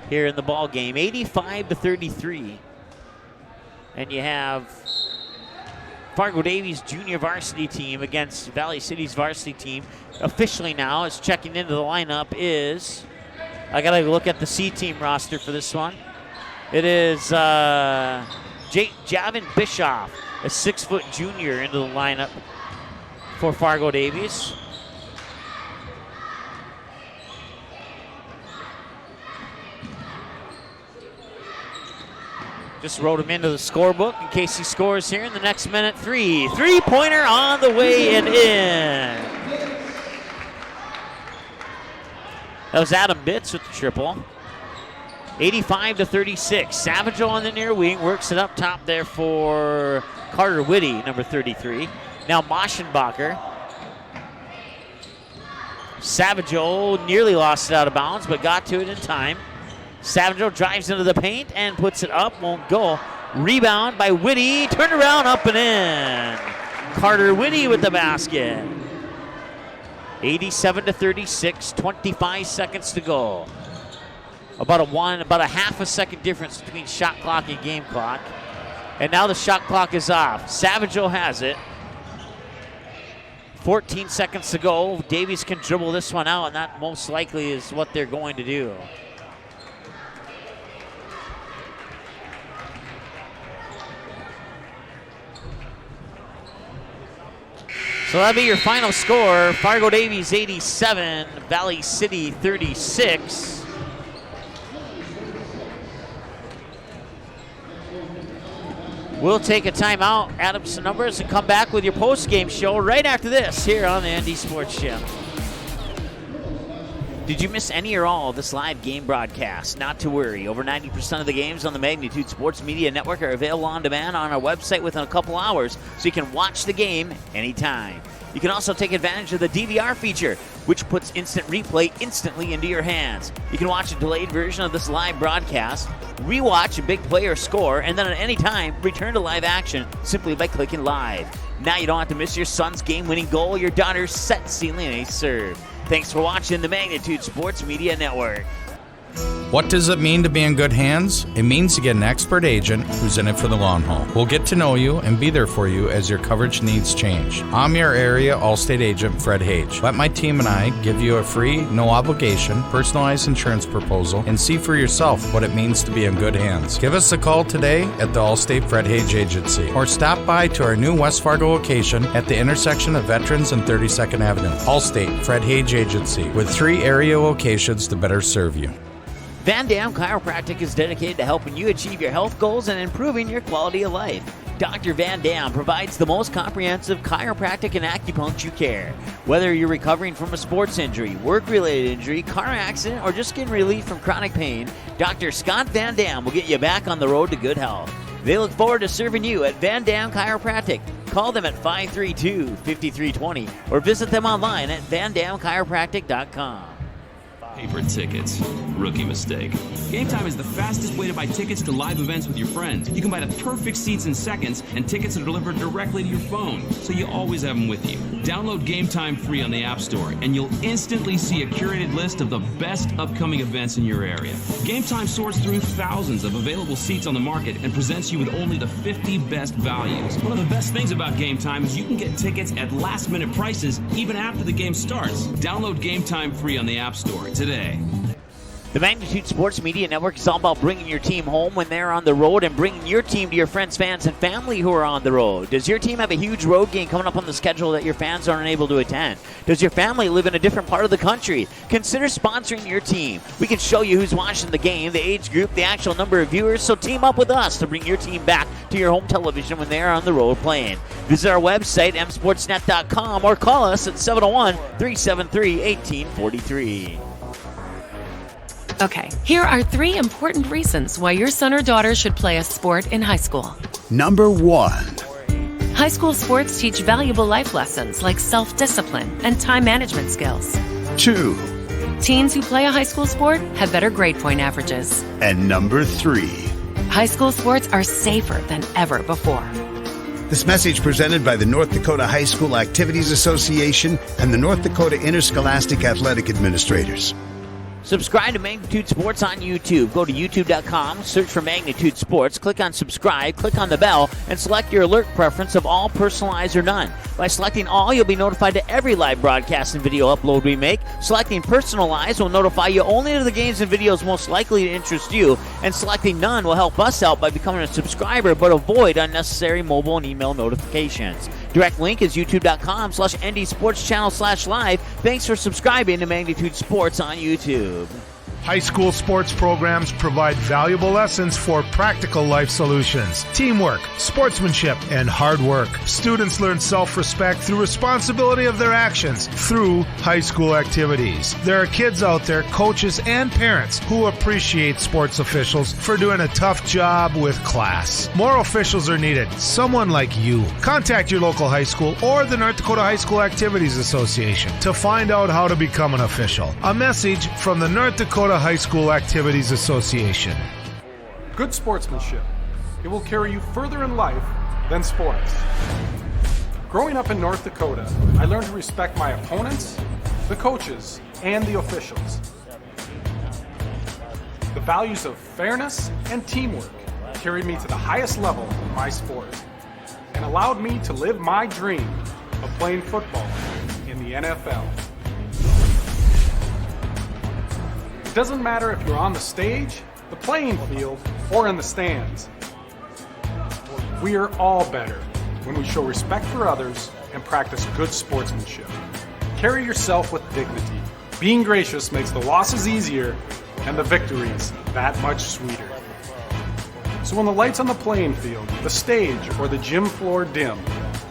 A: here in the ball game. 85-33. And you have Fargo Davies junior varsity team against Valley City's varsity team. Officially now, is checking into the lineup is, I gotta look at the C team roster for this one. It is Javin Bischoff, a 6-foot junior, into the lineup for Fargo Davies. Just wrote him into the scorebook in case he scores here in the next minute. Three-pointer on the way and in. That was Adam Bitts with the triple. 85-36. Savagel on the near wing works it up top there for Carter Whitty, number 33. Now Moschenbacher. Savagel nearly lost it out of bounds, but got to it in time. Savagel drives into the paint and puts it up, won't go. Rebound by Whitty, turned around, up and in. Carter Whitty with the basket. 87-36, 25 seconds to go. About a half a second difference between shot clock and game clock. And now the shot clock is off. Savagel has it. 14 seconds to go. Davies can dribble this one out, and that most likely is what they're going to do. So that'll be your final score. Fargo Davies 87, Valley City 36. We'll take a timeout, add up some numbers, and come back with your post-game show right after this here on the ND Sports Channel. Did you miss any or all of this live game broadcast? Not to worry. Over 90% of the games on the Magnitude Sports Media Network are available on demand on our website within a couple hours, so you can watch the game anytime. You can also take advantage of the DVR feature, which puts instant replay instantly into your hands. You can watch a delayed version of this live broadcast, rewatch a big play or score, and then at any time, return to live action simply by clicking live. Now you don't have to miss your son's game-winning goal or your daughter's set sealing ace serve. Thanks for watching the Magnitude Sports Media Network.
C: What does it mean to be in good hands? It means to get an expert agent who's in it for the long haul. We'll get to know you and be there for you as your coverage needs change. I'm your area Allstate agent, Fred Hage. Let my team and I give you a free, no obligation, personalized insurance proposal and see for yourself what it means to be in good hands. Give us a call today at the Allstate Fred Hage Agency or stop by to our new West Fargo location at the intersection of Veterans and 32nd Avenue. Allstate Fred Hage Agency with 3 area locations to better serve you.
A: Van Dam Chiropractic is dedicated to helping you achieve your health goals and improving your quality of life. Dr. Van Dam provides the most comprehensive chiropractic and acupuncture care. Whether you're recovering from a sports injury, work-related injury, car accident, or just getting relief from chronic pain, Dr. Scott Van Dam will get you back on the road to good health. They look forward to serving you at Van Dam Chiropractic. Call them at 532-5320 or visit them online at vandamchiropractic.com.
E: Paper tickets. Rookie mistake. Game Time is the fastest way to buy tickets to live events with your friends. You can buy the perfect seats in seconds, and tickets are delivered directly to your phone, so you always have them with you. Download Game Time free on the App Store, and you'll instantly see a curated list of the best upcoming events in your area. Game Time sorts through thousands of available seats on the market and presents you with only the 50 best values. One of the best things about Game Time is you can get tickets at last-minute prices even after the game starts. Download Game Time free on the App Store today.
A: The Magnitude Sports Media Network is all about bringing your team home when they're on the road and bringing your team to your friends, fans, and family who are on the road. Does your team have a huge road game coming up on the schedule that your fans aren't able to attend? Does your family live in a different part of the country? Consider sponsoring your team. We can show you who's watching the game, the age group, the actual number of viewers, so team up with us to bring your team back to your home television when they're on the road playing. Visit our website, msportsnet.com, or call us at 701-373-1843.
H: Okay, here are 3 important reasons why your son or daughter should play a sport in high school.
I: Number 1.
H: High school sports teach valuable life lessons like self-discipline and time management skills.
I: 2.
H: Teens who play a high school sport have better grade point averages.
I: And number 3.
H: High school sports are safer than ever before.
I: This message presented by the North Dakota High School Activities Association and the North Dakota Interscholastic Athletic Administrators.
A: Subscribe to Magnitude Sports on YouTube. Go to youtube.com, search for Magnitude Sports, click on subscribe, click on the bell, and select your alert preference of all, personalized, or none. By selecting all, you'll be notified to every live broadcast and video upload we make. Selecting personalized will notify you only to the games and videos most likely to interest you, and selecting none will help us out by becoming a subscriber but avoid unnecessary mobile and email notifications. Direct link is youtube.com/ndsportschannel/live. Thanks for subscribing to Magnitude Sports on YouTube.
D: High school sports programs provide valuable lessons for practical life solutions, teamwork, sportsmanship, and hard work. Students learn self-respect through responsibility of their actions through high school activities. There are kids out there, coaches and parents, who appreciate sports officials for doing a tough job with class. More officials are needed, someone like you. Contact your local high school or the North Dakota High School Activities Association to find out how to become an official. A message from the North Dakota High School Activities Association.
G: Good sportsmanship. It will carry you further in life than sports. Growing up in North Dakota, I learned to respect my opponents, the coaches, and the officials. The values of fairness and teamwork carried me to the highest level in my sport and allowed me to live my dream of playing football in the NFL. It doesn't matter if you're on the stage, the playing field, or in the stands. We are all better when we show respect for others and practice good sportsmanship. Carry yourself with dignity. Being gracious makes the losses easier and the victories that much sweeter. So when the lights on the playing field, the stage, or the gym floor dim,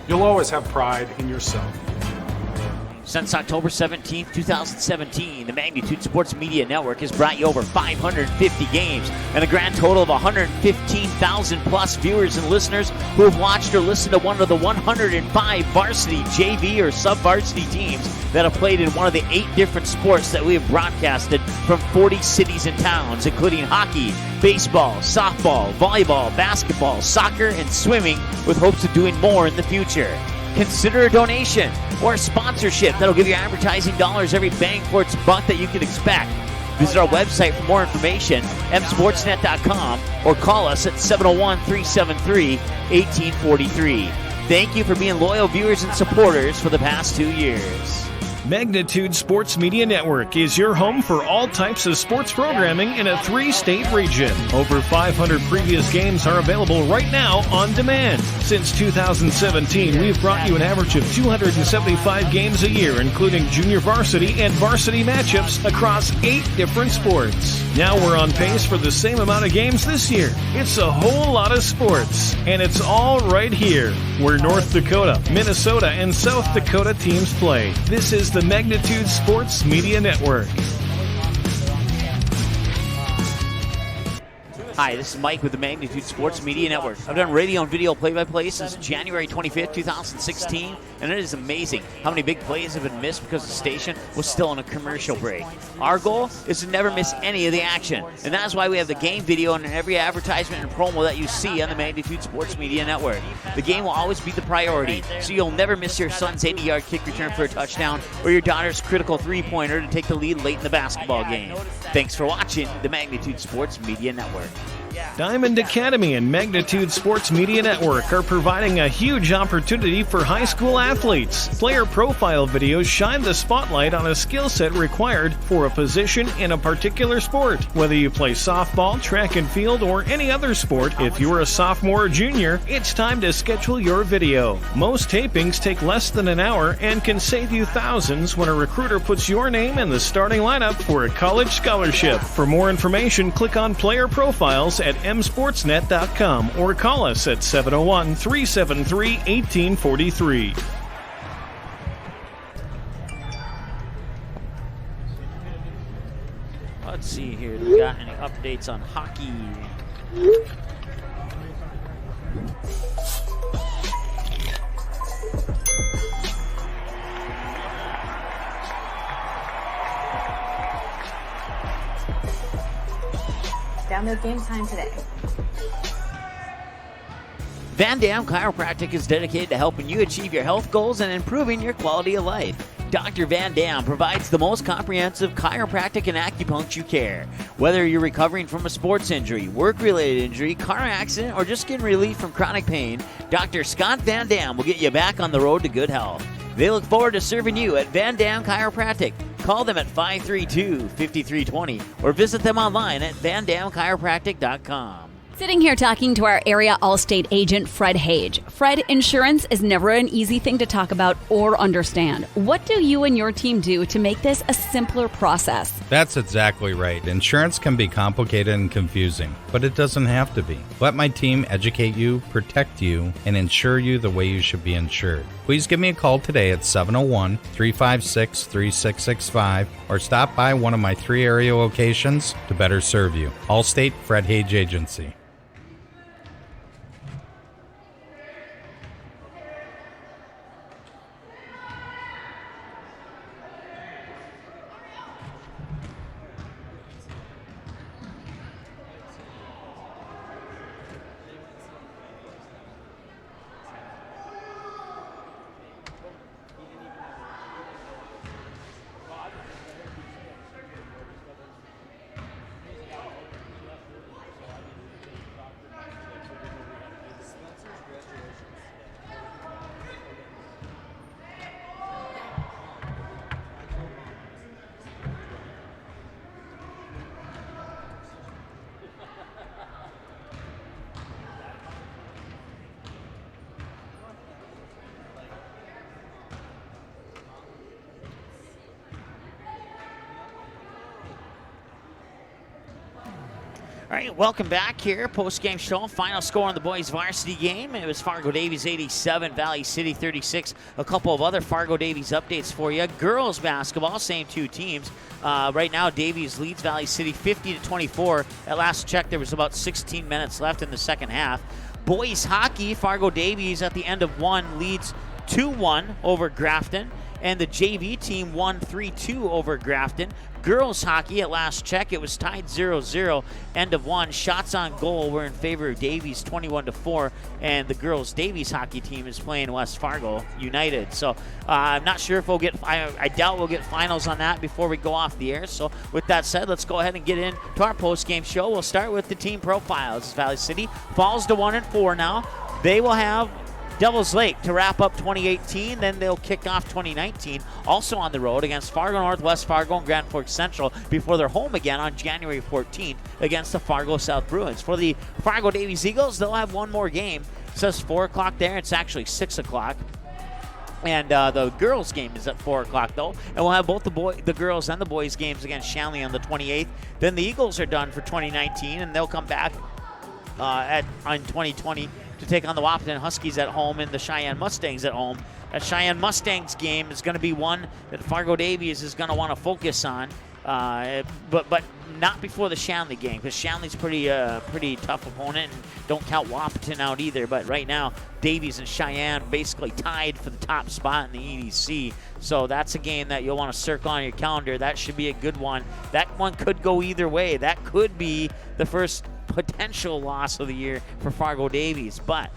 G: you'll always have pride in yourself.
A: Since October 17, 2017, the Magnitude Sports Media Network has brought you over 550 games and a grand total of 115,000 plus viewers and listeners who have watched or listened to one of the 105 varsity, JV, or sub-varsity teams that have played in one of the 8 different sports that we have broadcasted from 40 cities and towns, including hockey, baseball, softball, volleyball, basketball, soccer, and swimming, with hopes of doing more in the future. Consider a donation or a sponsorship that'll give you advertising dollars every bang for its buck that you can expect. Visit our website for more information, msportsnet.com, or call us at 701-373-1843. Thank you for being loyal viewers and supporters for the past 2 years.
J: Magnitude Sports Media Network is your home for all types of sports programming in a 3-state region. Over 500 previous games are available right now on demand. Since 2017, we've brought you an average of 275 games a year, including junior varsity and varsity matchups across 8 different sports. Now we're on pace for the same amount of games this year. It's a whole lot of sports, and it's all right here, where North Dakota, Minnesota, and South Dakota teams play. This is the Magnitude Sports Media Network.
A: Hi, this is Mike with the Magnitude Sports Media Network. I've done radio and video play-by-play since January 25th, 2016, and it is amazing how many big plays have been missed because the station was still on a commercial break. Our goal is to never miss any of the action, and that's why we have the game video in every advertisement and promo that you see on the Magnitude Sports Media Network. The game will always be the priority, so you'll never miss your son's 80-yard kick return for a touchdown or your daughter's critical three-pointer to take the lead late in the basketball game. Thanks for watching the Magnitude Sports Media Network.
J: Diamond Academy and Magnitude Sports Media Network are providing a huge opportunity for high school athletes. Player profile videos shine the spotlight on a skill set required for a position in a particular sport. Whether you play softball, track and field, or any other sport, if you're a sophomore or junior, it's time to schedule your video. Most tapings take less than an hour and can save you thousands when a recruiter puts your name in the starting lineup for a college scholarship. For more information, click on Player Profiles at msportsnet.com or call us at 701-373-1843.
A: Let's see here. Do we got any updates on hockey?
K: Download Game Time today.
A: Van Dam Chiropractic is dedicated to helping you achieve your health goals and improving your quality of life. Dr. Van Dam provides the most comprehensive chiropractic and acupuncture care. Whether you're recovering from a sports injury, work-related injury, car accident, or just getting relief from chronic pain, Dr. Scott Van Dam will get you back on the road to good health. They look forward to serving you at Van Dam Chiropractic. Call them at 532-5320 or visit them online at vandamchiropractic.com.
B: Sitting here talking to our area Allstate agent, Fred Hage. Fred, insurance is never an easy thing to talk about or understand. What do you and your team do to make this a simpler process?
C: That's exactly right. Insurance can be complicated and confusing, but it doesn't have to be. Let my team educate you, protect you, and insure you the way you should be insured. Please give me a call today at 701-356-3665 or stop by one of my 3 area locations to better serve you. Allstate Fred Hage Agency.
A: All right, welcome back here. Post-game show. Final score on the boys' varsity game. It was Fargo Davies 87, Valley City 36. A couple of other Fargo Davies updates for you. Girls basketball, same 2 teams. Right now, Davies leads Valley City 50-24. At last check, there was about 16 minutes left in the second half. Boys hockey, Fargo Davies at the end of 1 leads 2-1 over Grafton. And the JV team won 3-2 over Grafton. Girls hockey, at last check, it was tied 0-0. End of 1. Shots on goal were in favor of Davies, 21-4. And the girls Davies hockey team is playing West Fargo United. So I'm not sure if we'll get, I doubt we'll get finals on that before we go off the air. So with that said, let's go ahead and get into our post-game show. We'll start with the team profiles. Valley City falls to 1-4 now. They will have Devils Lake to wrap up 2018, then they'll kick off 2019, also on the road against Fargo North, West Fargo, and Grand Forks Central before they're home again on January 14th against the Fargo South Bruins. For the Fargo Davies Eagles, they'll have one more game. It says 4 o'clock there. It's actually 6 o'clock. And the girls' game is at 4 o'clock, though. And we'll have both the girls and the boys' games against Shanley on the 28th. Then the Eagles are done for 2019, and they'll come back on 2020 to take on the Wahpeton Huskies at home and the Cheyenne Mustangs at home. That Cheyenne Mustangs game is going to be one that Fargo Davies is going to want to focus on, but not before the Shanley game, because Shanley's pretty tough opponent, and don't count Wahpeton out either. But right now, Davies and Cheyenne basically tied for the top spot in the EDC. So that's a game that you'll want to circle on your calendar. That should be a good one. That one could go either way. That could be the first potential loss of the year for Fargo Davies, but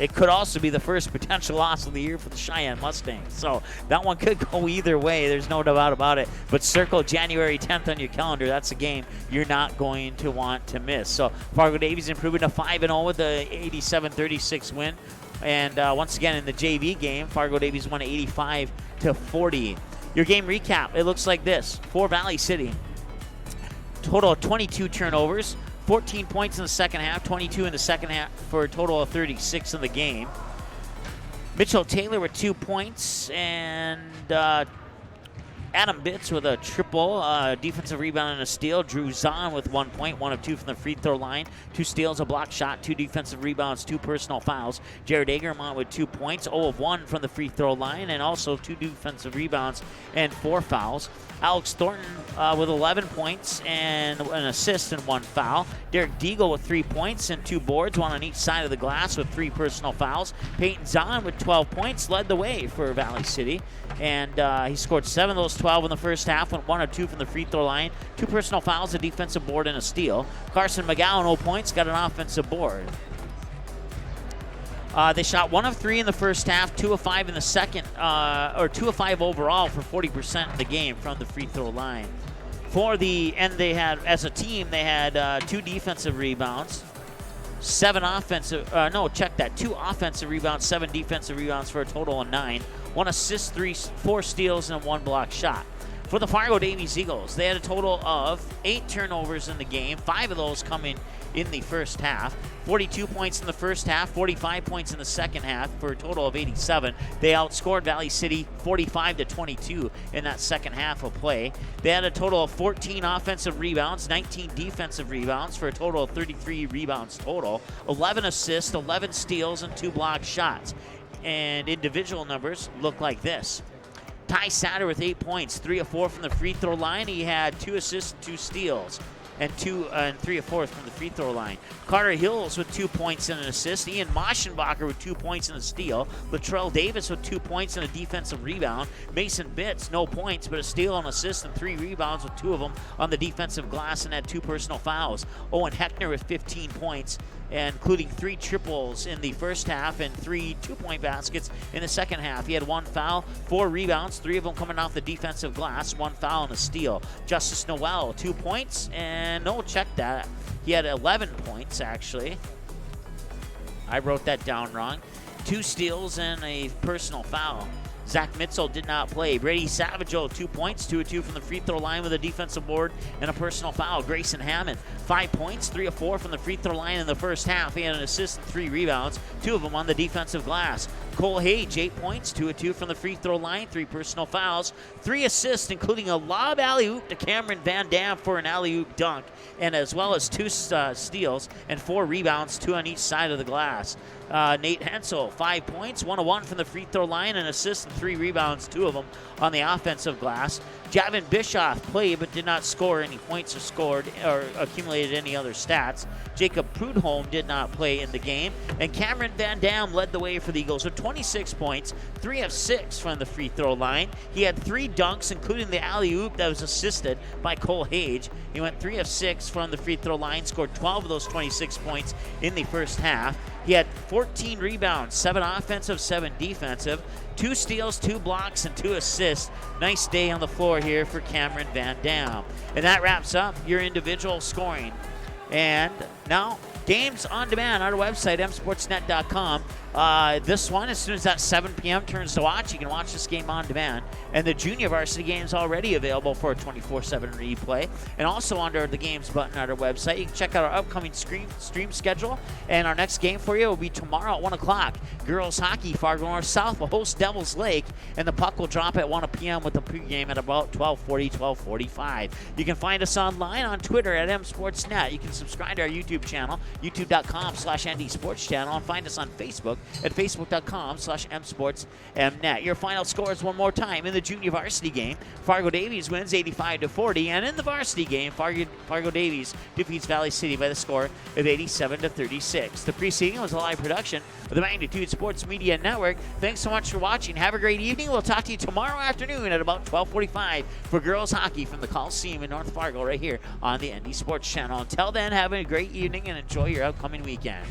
A: it could also be the first potential loss of the year for the Cheyenne Mustangs. So that one could go either way. There's no doubt about it. But circle January 10th on your calendar. That's a game you're not going to want to miss. So Fargo Davies improving to 5-0 with the 87-36 win. And once again in the JV game, Fargo Davies won 85-40. Your game recap, it looks like this. For Valley City, total of 22 turnovers. 14 points in the second half, 22 in the second half for a total of 36 in the game. Mitchell Taylor with 2 points, and Adam Bitts with a triple, defensive rebound and a steal. Drew Zahn with 1 point, 1 of 2 from the free throw line. 2 steals, a block shot, 2 defensive rebounds, 2 personal fouls. Jared Agermont with 2 points, 0 of 1 from the free throw line, and also 2 defensive rebounds and 4 fouls. Alex Thornton with 11 points and an assist and 1 foul. Derek Deagle with 3 points and 2 boards, 1 on each side of the glass with 3 personal fouls. Peyton Zahn with 12 points led the way for Valley City, and he scored 7 of those 12 in the first half, went 1 of 2 from the free throw line, 2 personal fouls, a defensive board, and a steal. Carson McGowan, 0 points, got an offensive board. They shot 1 of 3 in the first half, 2 of 5 in the second, or 2 of 5 overall for 40% of the game from the free throw line. They had, as a team, they had 2 defensive rebounds, 2 offensive rebounds, 7 defensive rebounds for a total of 9, 1 assist, 4 steals, and 1 block shot. For the Fargo Davies Eagles, they had a total of 8 turnovers in the game, 5 of those coming in the first half. 42 points in the first half, 45 points in the second half for a total of 87. They outscored Valley City 45-22 in that second half of play. They had a total of 14 offensive rebounds, 19 defensive rebounds for a total of 33 rebounds total, 11 assists, 11 steals, and 2 block shots. And individual numbers look like this. Ty Satter with 8 points, 3 of 4 from the free throw line. He had 2 assists, 2 steals, and 3 of 4 from the free throw line. Carter Hills with 2 points and an assist. Ian Moschenbacher with 2 points and a steal. Latrell Davis with 2 points and a defensive rebound. Mason Bitts, no points, but a steal, an assist, and 3 rebounds, with 2 of them on the defensive glass, and had 2 personal fouls. Owen Heckner with 15 points, including 3 triples in the first half and 3 two-point baskets in the second half. He had 1 foul, 4 rebounds, 3 of them coming off the defensive glass, 1 foul and a steal. Justice Noel, 2 points, and no, check that. He had 11 points, actually. I wrote that down wrong. 2 steals and a personal foul. Zach Mitzel did not play. Brady Savageau, 2 points, 2 of 2 from the free throw line with a defensive board and a personal foul. Grayson Hammond, 5 points, 3 of 4 from the free throw line in the first half. He had an assist and 3 rebounds, 2 of them on the defensive glass. Cole Hage, 8 points, 2 of 2 from the free throw line, 3 personal fouls, 3 assists, including a lob alley-oop to Cameron Van Dam for an alley-oop dunk, and as well as 2 steals and 4 rebounds, 2 on each side of the glass. Nate Hensel, 5 points, 1 of 1 from the free throw line, an assist and 3 rebounds, 2 of them on the offensive glass. Javin Bischoff played but did not score any points or accumulated any other stats. Jacob Prudholm did not play in the game. And Cameron Van Dam led the way for the Eagles with 26 points, 3 of 6 from the free throw line. He had 3 dunks, including the alley-oop that was assisted by Cole Hage. He went 3 of 6 from the free throw line, scored 12 of those 26 points in the first half. He had 14 rebounds, 7 offensive, 7 defensive, 2 steals, 2 blocks, and 2 assists. Nice day on the floor here for Cameron Van Dam. And that wraps up your individual scoring. And now, games on demand on our website, msportsnet.com. This one, as soon as that 7 p.m. turns to watch, you can watch this game on demand. And the junior varsity game is already available for a 24/7 replay. And also under the games button on our website, you can check out our upcoming stream schedule. And our next game for you will be tomorrow at 1 o'clock. Girls hockey, Fargo North South will host Devils Lake, and the puck will drop at 1 p.m. with the pregame at about 12:40, 12:45. You can find us online on Twitter at msportsnet. You can subscribe to our YouTube channel, youtube.com/NDSportsChannel, and find us on Facebook at facebook.com/msportsmnet. Your final scores one more time. In the junior varsity game, Fargo Davies wins 85-40, and in the varsity game, Fargo Davies defeats Valley City by the score of 87-36. The preceding was a live production of the Magnitude Sports Media Network. Thanks so much for watching. Have a great evening. We'll talk to you tomorrow afternoon at about 12:45 for girls hockey from the Coliseum in North Fargo right here on the ND Sports Channel. Until then, have a great evening and enjoy your upcoming weekend.